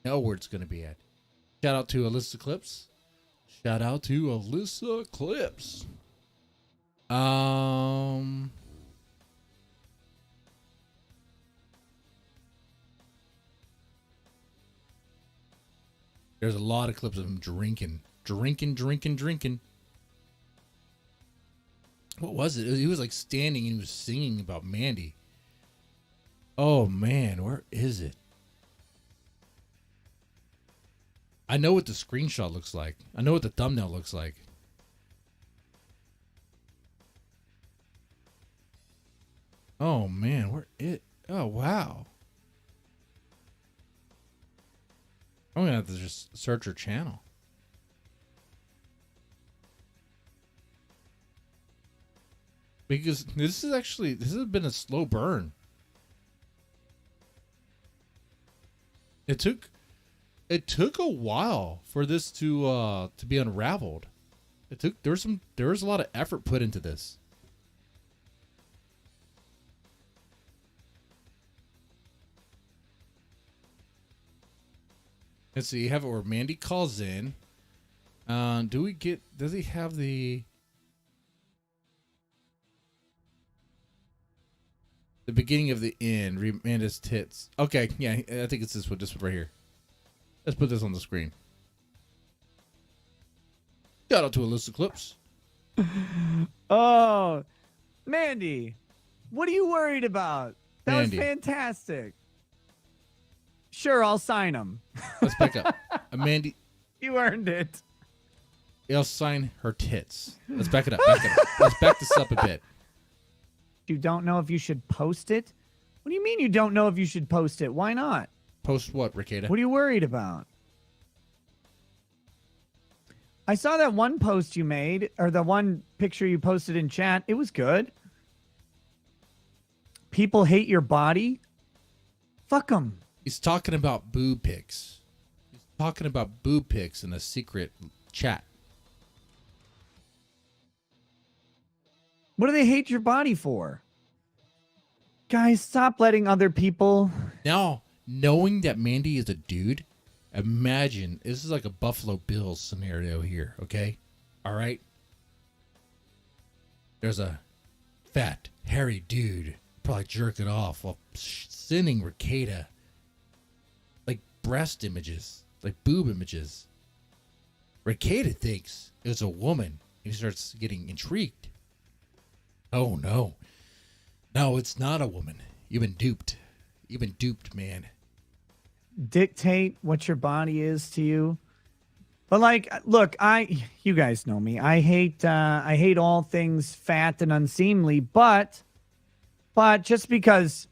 Speaker 1: Know where it's going to be at. Shout out to Alyssa Clips. Shout out to Alyssa Clips. There's a lot of clips of him drinking. What was it? He was like standing and he was singing about Mandy. Oh man, where is it? I know what the screenshot looks like. I know what the thumbnail looks like. Oh man, where it? Oh wow. I'm gonna have to just search her channel. Because this has been a slow burn. It took a while for this to be unraveled. There was a lot of effort put into this. Let's see, you have it where Mandy calls in. Does he have the beginning of the end? Amanda's tits. Okay, yeah, I think it's this one right here. Let's put this on the screen. Shout out to Alyssa Clips.
Speaker 9: Oh, Mandy, what are you worried about? That
Speaker 1: Mandy.
Speaker 9: was fantastic. Sure, I'll sign them.
Speaker 1: Let's back up. Mandy,
Speaker 9: You earned it.
Speaker 1: I'll sign her tits. Let's back it up. Let's back this up a bit.
Speaker 9: You don't know if you should post it? What do you mean you don't know if you should post it? Why not?
Speaker 1: Post what, Rekieta?
Speaker 9: What are you worried about? I saw that one post you made, or the one picture you posted in chat. It was good. People hate your body? Fuck them.
Speaker 1: He's talking about boob pics. He's talking about boob pics in a secret chat.
Speaker 9: What do they hate your body for? Guys, stop letting other people...
Speaker 1: Now, knowing that Mandy is a dude, imagine this is like a Buffalo Bills scenario here, okay? All right? There's a fat, hairy dude probably jerking off while sending Rekieta like breast images, like boob images. Rekieta thinks it's a woman. He starts getting intrigued. Oh, no. No, it's not a woman. You've been duped. You've been duped, man.
Speaker 9: Dictate what your body is to you. But like, look, you guys know me. I hate all things fat and unseemly, but just because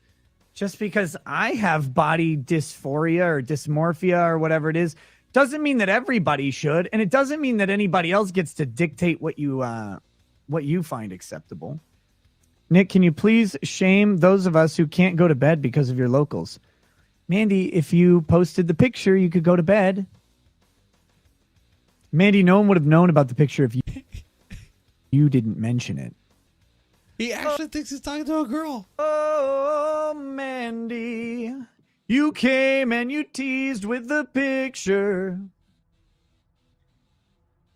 Speaker 9: I have body dysphoria or dysmorphia or whatever it is, doesn't mean that everybody should, and it doesn't mean that anybody else gets to dictate what you find acceptable. Nick, can you please shame those of us who can't go to bed because of your locals? Mandy, if you posted the picture, you could go to bed. Mandy, no one would have known about the picture if you didn't mention it.
Speaker 1: He actually thinks he's talking to a girl.
Speaker 9: Oh, Mandy, You came and you teased with the picture.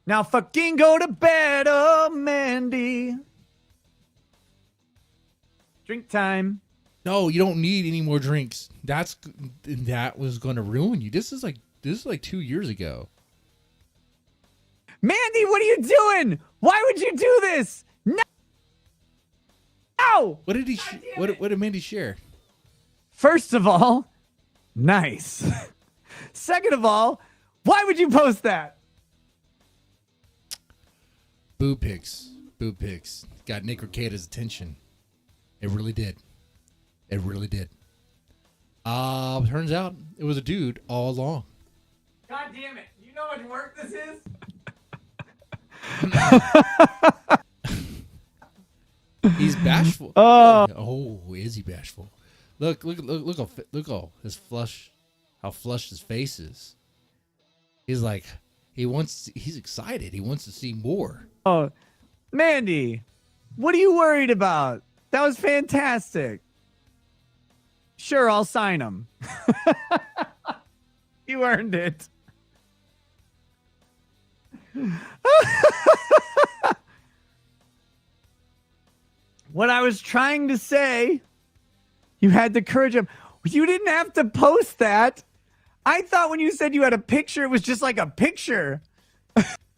Speaker 9: Now fucking go to bed, oh Mandy. Drink time.
Speaker 1: No, you don't need any more drinks. That was going to ruin you. This is like 2 years ago.
Speaker 9: Mandy, what are you doing? Why would you do this? No.
Speaker 1: What did he? What did Mandy share?
Speaker 9: First of all, nice. Second of all, why would you post that?
Speaker 1: Boob pics. Boob pics. Got Nick Rekieta's attention. It really did. It really did. Turns out it was a dude all along.
Speaker 9: God damn it. You know how much work this is?
Speaker 1: He's bashful.
Speaker 9: Oh,
Speaker 1: Is he bashful? Look how how flushed his face is. He's like, he's excited. He wants to see more.
Speaker 9: oh, Mandy, what are you worried about? That was fantastic. Sure, I'll sign them. You earned it. What I was trying to say, you had the courage of, you didn't have to post that. I thought when you said you had a picture, it was just like a picture.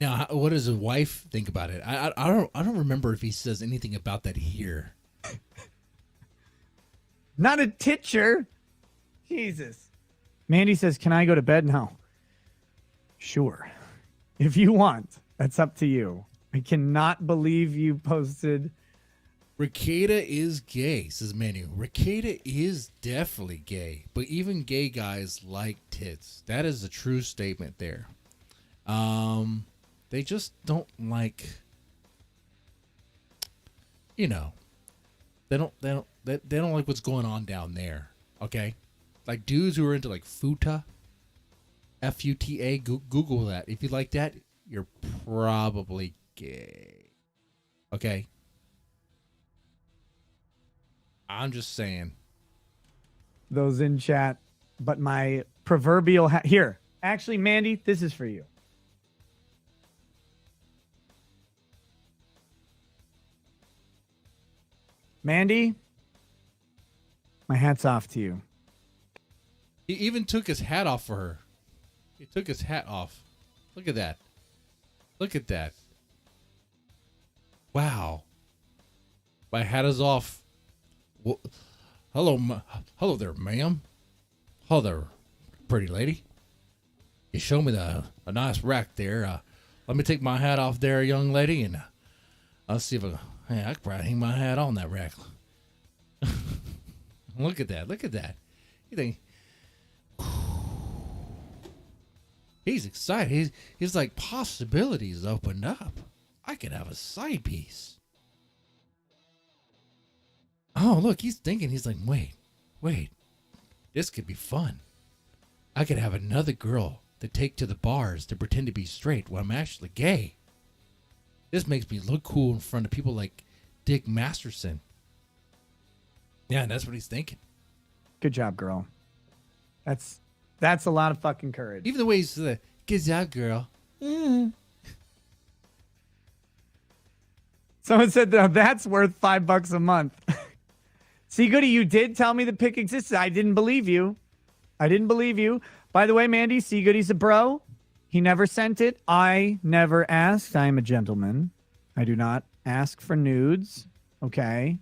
Speaker 1: Now, what does his wife think about it? I don't remember if he says anything about that here.
Speaker 9: Not a titcher. Jesus. Mandy says, can I go to bed now? Sure. If you want. That's up to you. I cannot believe you posted.
Speaker 1: Rekieta is gay, says Manu. Rekieta is definitely gay, but even gay guys like tits. That is a true statement there. They just don't like, they don't like what's going on down there. Okay, like dudes who are into like futa, F-U-T-A. Google that. If you like that, you're probably gay. Okay. I'm just saying.
Speaker 9: Those in chat. But my proverbial here. Actually, Mandy, this is for you. Mandy, my hat's off to you.
Speaker 1: He even took his hat off for her. He took his hat off. Look at that. Look at that. Wow. My hat is off. Well, hello there, ma'am. Hello there, pretty lady. You showed me a nice rack there. Let me take my hat off there, young lady, and I'll see if I can probably hang my hat on that rack. Look at that. Look at that. You think he's excited. He's like, possibilities opened up. I could have a side piece. Oh, look, he's thinking. He's like, wait, this could be fun. I could have another girl to take to the bars to pretend to be straight when I'm actually gay. This makes me look cool in front of people like Dick Masterson. Yeah, and that's what he's thinking.
Speaker 9: Good job, girl. That's a lot of fucking courage.
Speaker 1: Even the way he's like, good job, girl.
Speaker 9: Someone said that's worth $5 a month. See, Goody, you did tell me the pic existed. I didn't believe you. I didn't believe you. By the way, Mandy, See Goody's a bro. He never sent it. I never asked. I am a gentleman. I do not ask for nudes. Okay.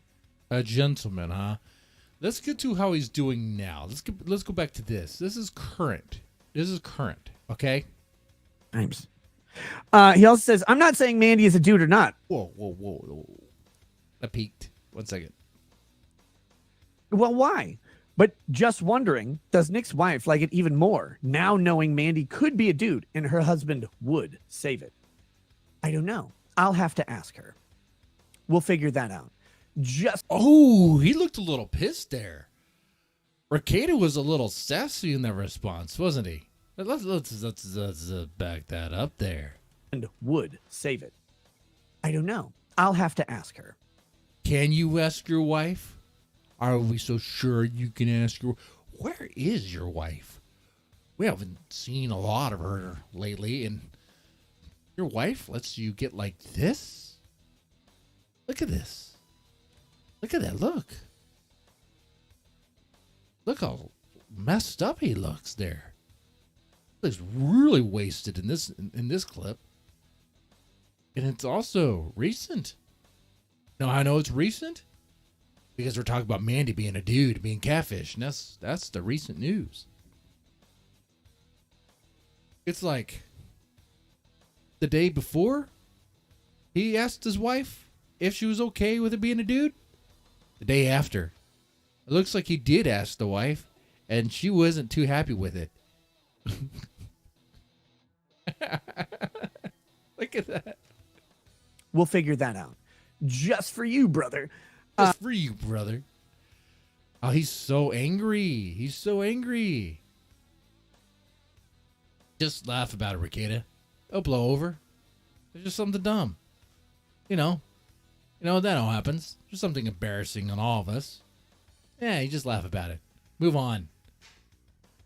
Speaker 1: A gentleman, huh? Let's get to how he's doing now. Let's go back to this. This is current. Okay?
Speaker 9: Times. He also says, I'm not saying Mandy is a dude or not.
Speaker 1: Whoa. I peeked. 1 second.
Speaker 9: Well, why? But just wondering, does Nick's wife like it even more now knowing Mandy could be a dude and her husband would save it? I don't know. I'll have to ask her. We'll figure that out.
Speaker 1: He looked a little pissed there. Rekieta was a little sassy in that response, wasn't he? Let's back that up there.
Speaker 9: And would save it. I don't know. I'll have to ask her.
Speaker 1: Can you ask your wife? Are we so sure you can ask her? where is your wife? We haven't seen a lot of her lately, and your wife lets you get like this? Look at this. Look at that. Look. Look how messed up he looks there. Looks really wasted in this clip. And it's also recent. Now I know it's recent because we're talking about Mandy being a dude, being catfish, and that's the recent news. It's like the day before he asked his wife if she was okay with it being a dude. The day after, it looks like he did ask the wife, and she wasn't too happy with it. Look at that.
Speaker 9: We'll figure that out. Just for you, brother.
Speaker 1: Just for you, brother. Oh, he's so angry. He's so angry. Just laugh about it, Rekieta. It'll blow over. It's just something dumb. You know, that all happens. Just something embarrassing on all of us. Yeah, you just laugh about it. Move on.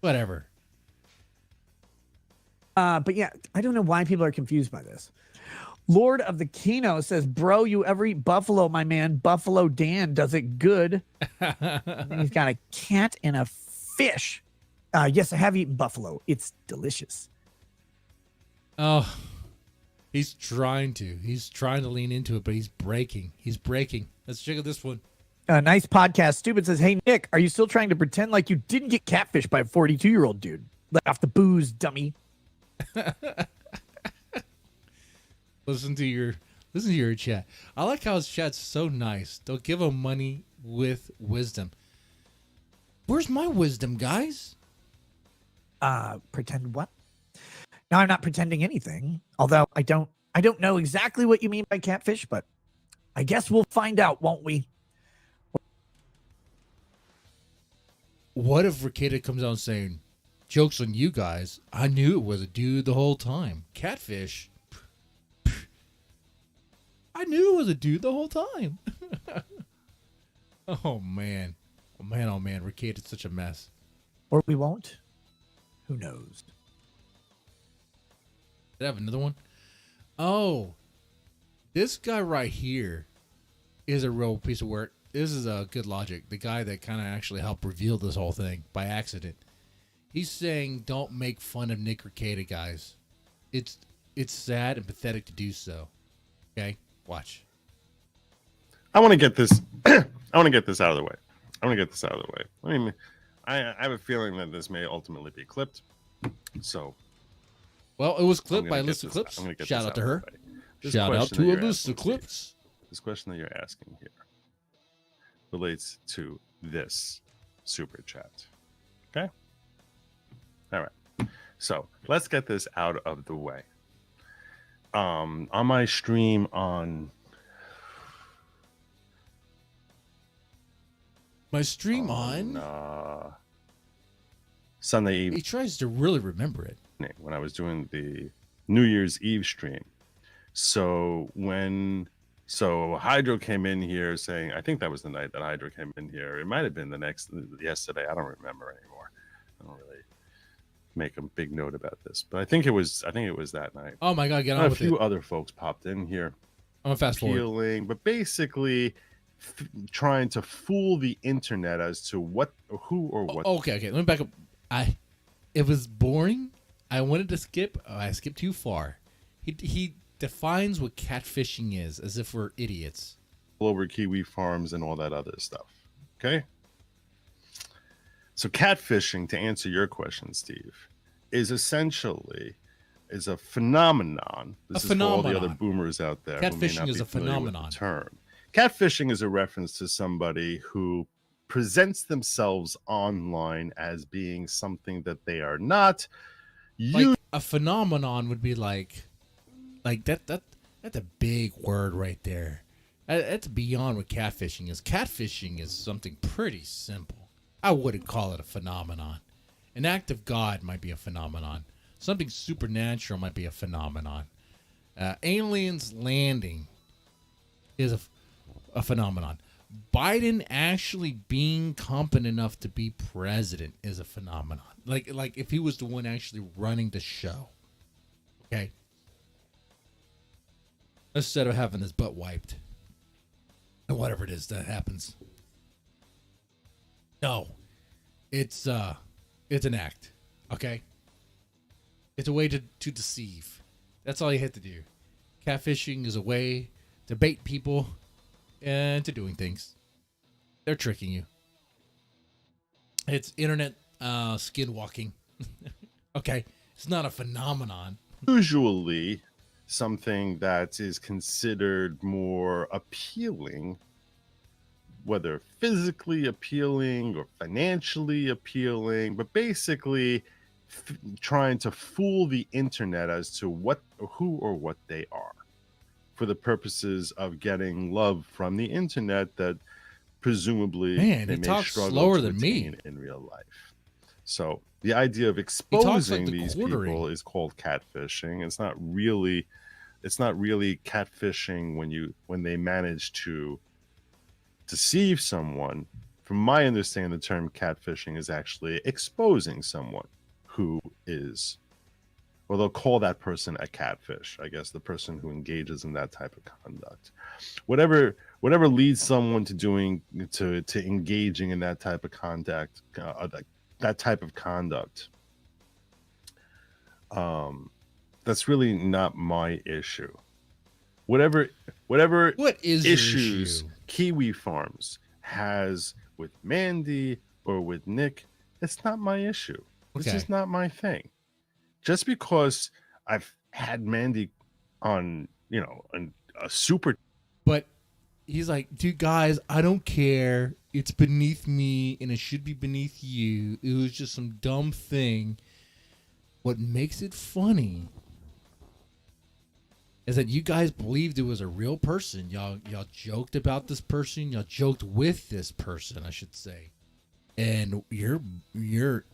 Speaker 1: Whatever.
Speaker 9: But yeah, I don't know why people are confused by this. Lord of the Kino says, bro, you ever eat buffalo, my man? Buffalo Dan does it good. And he's got a cat and a fish. Yes, I have eaten buffalo. It's delicious.
Speaker 1: Oh, he's trying to. He's trying to lean into it, but he's breaking. He's breaking. Let's check out this one.
Speaker 9: Nice podcast. Stupid says, hey, Nick, are you still trying to pretend like you didn't get catfished by a 42-year-old dude? Let off the booze, dummy.
Speaker 1: Listen to your chat. I like how his chat's so nice. They'll give him money with wisdom. Where's my wisdom, guys?
Speaker 9: Pretend what? No, I'm not pretending anything. Although I don't know exactly what you mean by catfish, but I guess we'll find out, won't we?
Speaker 1: What if Rekieta comes out saying, joke's on you guys, I knew it was a dude the whole time. Catfish? I knew it was a dude the whole time. Oh, man. Oh, man. Rekieta's such a mess.
Speaker 9: Or we won't. Who knows?
Speaker 1: Did I have another one? Oh, this guy right here is a real piece of work. This is a good logic. The guy that kind of actually helped reveal this whole thing by accident. He's saying, don't make fun of Nick Rekieta, guys. It's sad and pathetic to do so. Okay? Watch.
Speaker 10: I want to get this. I want to get this out of the way. I mean, I have a feeling that this may ultimately be clipped. So,
Speaker 1: well, it was clipped by Alyssa Clips. Shout out to her. Shout out to Alyssa Clips.
Speaker 10: This question that you're asking here relates to this super chat. Okay. All right. So let's get this out of the way. On my stream on Sunday evening.
Speaker 1: He tries to really remember it.
Speaker 10: When I was doing the New Year's Eve stream. So Hydro came in here saying, I think that was the night that Hydro came in here. It might have been yesterday. I don't remember anymore. I don't really make a big note about this, but I think it was that night.
Speaker 1: Oh my God, get on with it.
Speaker 10: A few other folks popped in here.
Speaker 1: I'm gonna fast forward.
Speaker 10: But basically trying to fool the internet as to who or what.
Speaker 1: Okay. Let me back up. It was boring. I wanted to skip. I skipped too far. He defines what catfishing is as if we're idiots.
Speaker 10: Over kiwi farms and all that other stuff. Okay. So catfishing, to answer your question, Steve, is essentially a phenomenon. This is for all the other boomers out there.
Speaker 1: Catfishing is a phenomenon.
Speaker 10: Term. Catfishing is a reference to somebody who presents themselves online as being something that they are not.
Speaker 1: Like a phenomenon would be like that. That's a big word right there. That's beyond what catfishing is. Catfishing is something pretty simple. I wouldn't call it a phenomenon. An act of God might be a phenomenon. Something supernatural might be a phenomenon. Aliens landing is a phenomenon. Biden actually being competent enough to be president is a phenomenon. Like if he was the one actually running the show, okay, instead of having his butt wiped and whatever it is that happens. No, it's an act, okay. It's a way to deceive. That's all you have to do. Catfishing is a way to bait people into doing things. They're tricking you. It's internet skinwalking. Okay, it's not a phenomenon.
Speaker 10: Usually, something that is considered more appealing, whether physically appealing or financially appealing, but basically trying to fool the internet as to who or what they are, for the purposes of getting love from the internet that presumably
Speaker 1: Man,
Speaker 10: they
Speaker 1: he
Speaker 10: may
Speaker 1: talks
Speaker 10: struggle
Speaker 1: slower
Speaker 10: to
Speaker 1: than me.
Speaker 10: attain in real life. So the idea of exposing
Speaker 1: the
Speaker 10: these
Speaker 1: quartering.
Speaker 10: people is called catfishing. It's not really catfishing when they manage to deceive someone. From my understanding, the term catfishing is actually exposing someone who is, well, they'll call that person a catfish, I guess, the person who engages in that type of conduct. Whatever leads someone to engaging in that type of conduct, that's really not my issue. Whatever
Speaker 1: What is your
Speaker 10: issues
Speaker 1: issue?
Speaker 10: Kiwi Farms has with Mandy or with Nick, it's not my issue. It's
Speaker 1: Okay.
Speaker 10: just not my thing. Just because I've had Mandy on, a super.
Speaker 1: But he's like, dude, guys, I don't care. It's beneath me, and it should be beneath you. It was just some dumb thing. What makes it funny is that you guys believed it was a real person. Y'all joked about this person. Y'all joked with this person, I should say. And your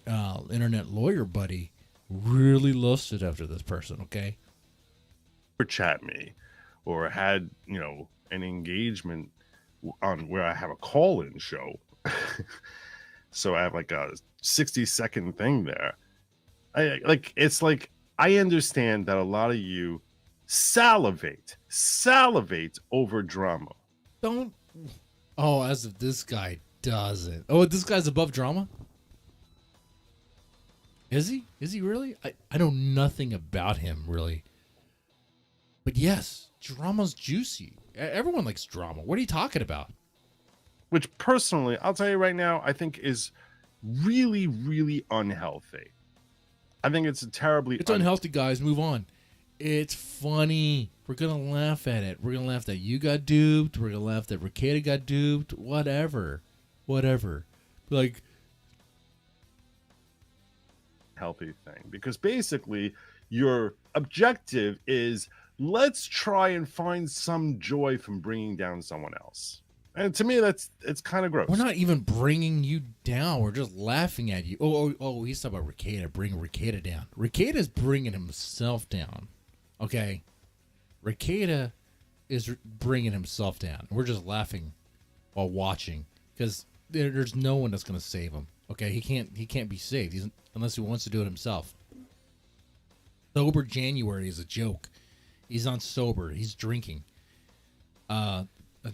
Speaker 1: internet lawyer buddy really lusted after this person, okay?
Speaker 10: Super chat me or had, an engagement on where I have a call-in show. So I have like a 60-second thing there. I understand that a lot of you salivate over drama.
Speaker 1: Don't. Oh, as if this guy doesn't. Oh, this guy's above drama? Is he? Is he really? I know nothing about him, really. But yes, drama's juicy. Everyone likes drama. What are you talking about?
Speaker 10: Which personally, I'll tell you right now, I think is really, really unhealthy. I think it's a terribly...
Speaker 1: It's unhealthy, guys. Move on. It's funny. We're going to laugh at it. We're going to laugh that you got duped. We're going to laugh that Rekieta got duped. Whatever. Like...
Speaker 10: healthy thing. Because basically, your objective is, let's try and find some joy from bringing down someone else. And to me, it's kind of gross.
Speaker 1: We're not even bringing you down. We're just laughing at you. Oh, he's talking about Rekieta. Bring Rekieta down. Rekieta's bringing himself down. Okay? Rekieta is bringing himself down. We're just laughing while watching because there's no one that's going to save him. Okay? He can't be saved unless he wants to do it himself. Sober January is a joke. He's not sober. He's drinking.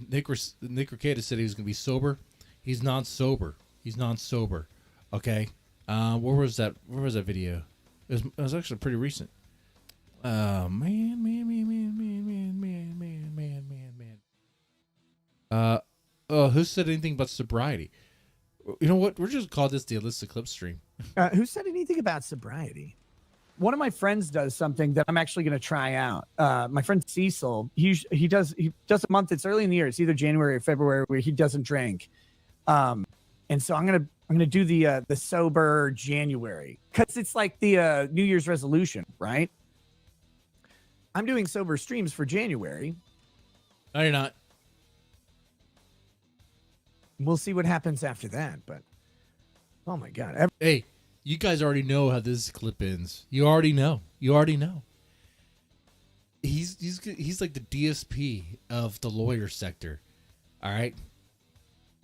Speaker 1: Nick Rekieta said he was going to be sober. He's not sober. Okay. Where was that video? It was actually pretty recent. Man. Who said anything about sobriety? You know what? We're just call this the Illicit Clip stream.
Speaker 9: Who said anything about sobriety? One of my friends does something that I'm actually going to try out. My friend Cecil, he does a month. It's early in the year. It's either January or February where he doesn't drink. And so I'm gonna do the sober January because it's like the New Year's resolution, right? I'm doing sober streams for January.
Speaker 1: No, you're not.
Speaker 9: We'll see what happens after that. But oh my god!
Speaker 1: Hey. You guys already know how this clip ends. You already know. He's like the DSP of the lawyer sector. All right.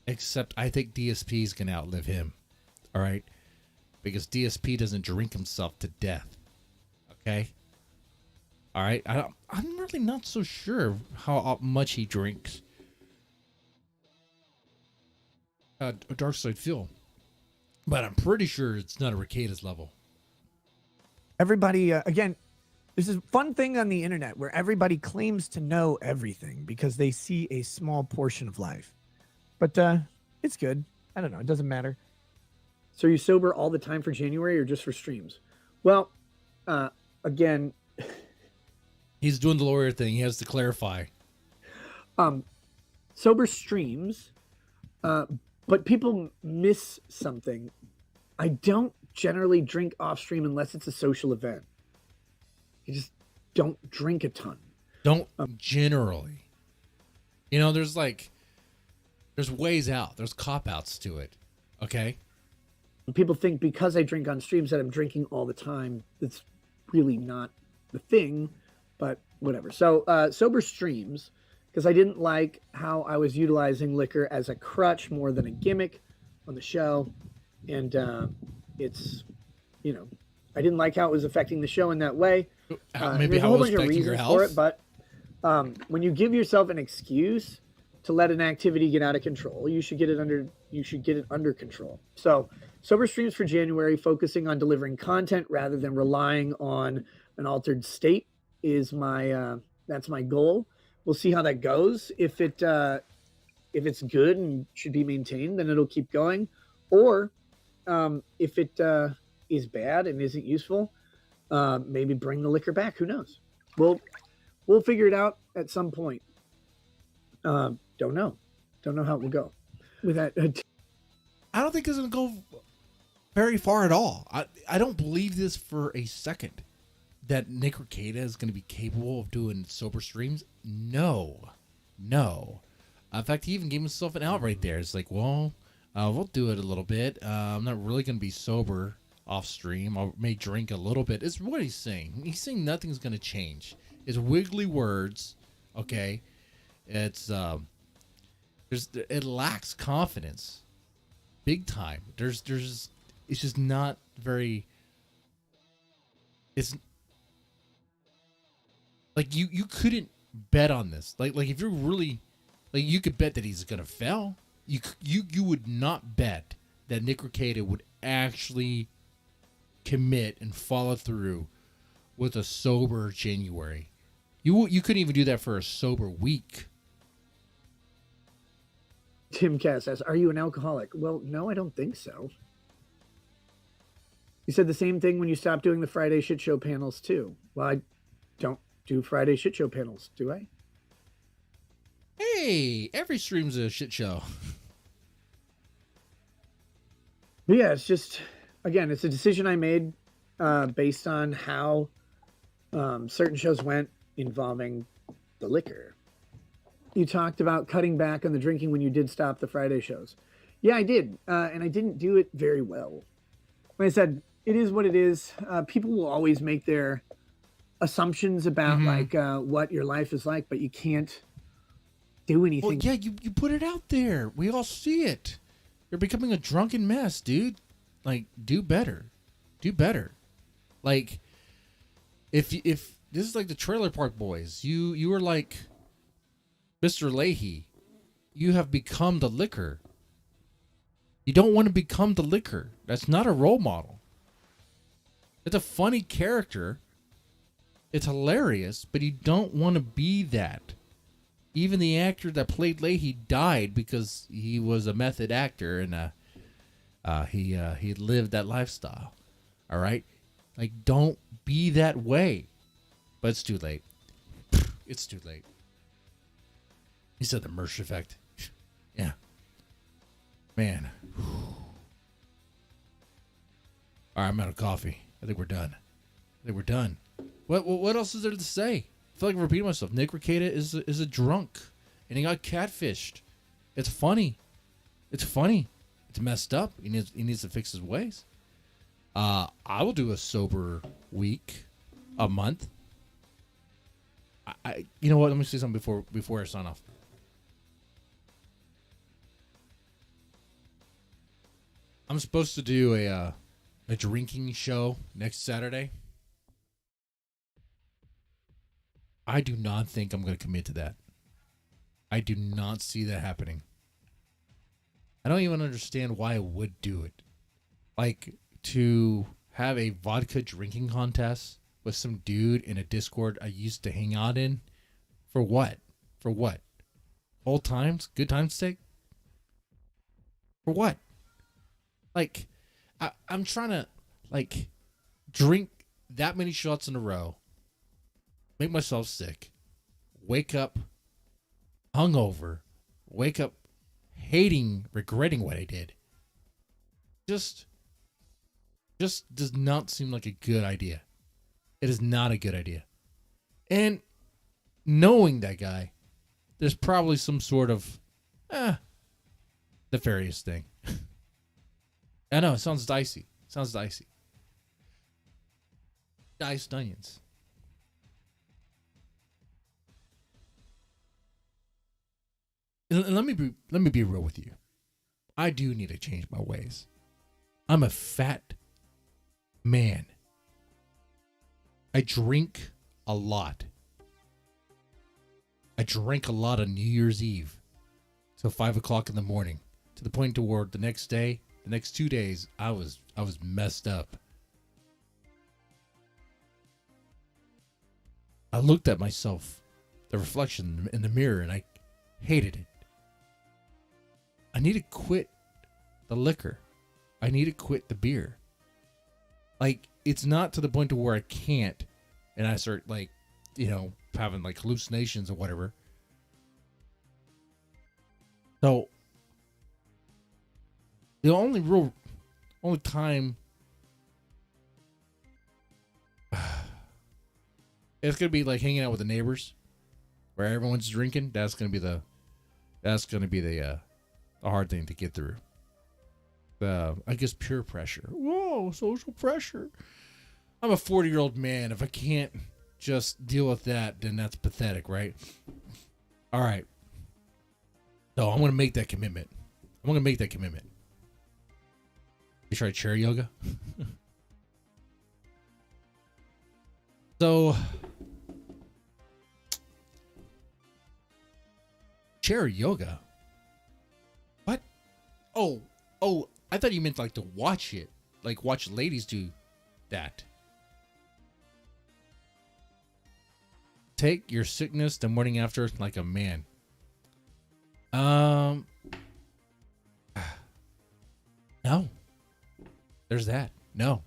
Speaker 1: Except I think DSP is going to outlive him. All right? Because DSP doesn't drink himself to death. Okay? All right? I'm really not so sure how much he drinks a Dark Side Fuel. But I'm pretty sure it's not a Rekieta's level.
Speaker 9: Everybody, again, this is a fun thing on the internet where everybody claims to know everything because they see a small portion of life. But it's good. I don't know. It doesn't matter.
Speaker 11: So are you sober all the time for January or just for streams? Well, again,
Speaker 1: he's doing the lawyer thing. He has to clarify.
Speaker 11: Sober streams, but people miss something. I don't generally drink off stream unless it's a social event. You just don't drink a ton.
Speaker 1: Don't generally. You know, there's ways out. There's cop-outs to it. Okay?
Speaker 11: People think because I drink on streams that I'm drinking all the time. That's really not the thing, but whatever. So sober streams, because I didn't like how I was utilizing liquor as a crutch more than a gimmick on the show. And it's, you know, I didn't like how it was affecting the show in that way.
Speaker 1: Maybe how it was affecting your health?
Speaker 11: For it, but when you give yourself an excuse to let an activity get out of control, you should get it under control. So sober streams for January, focusing on delivering content rather than relying on an altered state is that's my goal. We'll see how that goes. If it's good and should be maintained, then it'll keep going. Or if it is bad and isn't useful, maybe bring the liquor back. Who knows? We'll figure it out at some point. Don't know how it will go with that.
Speaker 1: I don't think it's going to go very far at all. I don't believe this for a second that Nick Rekieta is going to be capable of doing sober streams. No. In fact, he even gave himself an out right there. It's like, well, we'll do it a little bit. I'm not really going to be sober off stream. I may drink a little bit. It's what he's saying. He's saying nothing's going to change. It's wiggly words. Okay. It's it lacks confidence, big time. It's just not very. It's like you couldn't bet on this. Like if you're really, like, you could bet that he's gonna fail. You would not bet that Nick Rekieta would actually commit and follow through with a sober January. You couldn't even do that for a sober week.
Speaker 11: Tim Cass says, "Are you an alcoholic?" Well, no, I don't think so. You said the same thing when you stopped doing the Friday shit show panels too. Well, I don't do Friday shit show panels, do I?
Speaker 1: Hey, every stream's a shit show.
Speaker 11: But yeah, it's just, again, it's a decision I made based on how certain shows went involving the liquor. You talked about cutting back on the drinking when you did stop the Friday shows. Yeah, I did. And I didn't do it very well. Like I said, it is what it is. People will always make their assumptions about what your life is like, but you can't do anything.
Speaker 1: Well, yeah, you put it out there. We all see it. You're becoming a drunken mess, dude. Like, do better. Do better. Like, if this is like the Trailer Park Boys, you were like Mr. Leahy. You have become the liquor. You don't want to become the liquor. That's not a role model. It's a funny character. It's hilarious, but you don't want to be that. Even the actor that played Leahy died because he was a method actor and he lived that lifestyle. All right, like, don't be that way. But it's too late. It's too late. He said the Mersh effect. Yeah. Man. All right, I'm out of coffee. I think we're done. What else is there to say? I feel like I'm repeating myself. Nick Rekieta is a drunk, and he got catfished. It's funny. It's messed up. He needs to fix his ways. I will do a sober week, a month. You know what? Let me say something before I sign off. I'm supposed to do a drinking show next Saturday. I do not think I'm going to commit to that. I do not see that happening. I don't even understand why I would do it. Like, to have a vodka drinking contest with some dude in a Discord I used to hang out in. For what? For what? Old times? Good times sake? For what? Like, I'm trying to, like, drink that many shots in a row, make myself sick, wake up hungover, wake up hating, regretting what I did. Just does not seem like a good idea. It is not a good idea. And knowing that guy, there's probably some sort of nefarious thing. I know, it sounds dicey. Diced onions. And let me be real with you. I do need to change my ways. I'm a fat man. I drink a lot. I drank a lot on New Year's Eve till 5 o'clock in the morning, to the point to where the next day, the next 2 days, I was messed up. I looked at myself, the reflection in the mirror, and I hated it. I need to quit the liquor. I need to quit the beer. Like, it's not to the point to where I can't, and I start, like, you know, having like hallucinations or whatever. So the only time it's gonna be like hanging out with the neighbors where everyone's drinking. That's gonna be the hard thing to get through. I guess peer pressure. Whoa, social pressure. I'm a 40-year-old man. If I can't just deal with that, then that's pathetic, right? All right. So I'm going to make that commitment. You try chair yoga? So, chair yoga? What? Oh, I thought you meant like to watch it. Like watch ladies do that. Take your sickness the morning after like a man. No. There's that. No.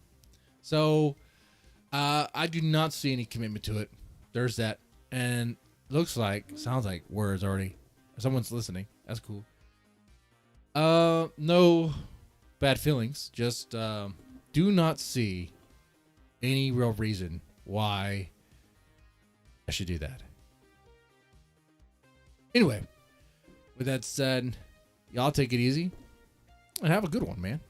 Speaker 1: So, I do not see any commitment to it. There's that. And sounds like words already. Someone's listening. That's cool. No bad feelings. Just, do not see any real reason why I should do that. Anyway, with that said, y'all take it easy and have a good one, man.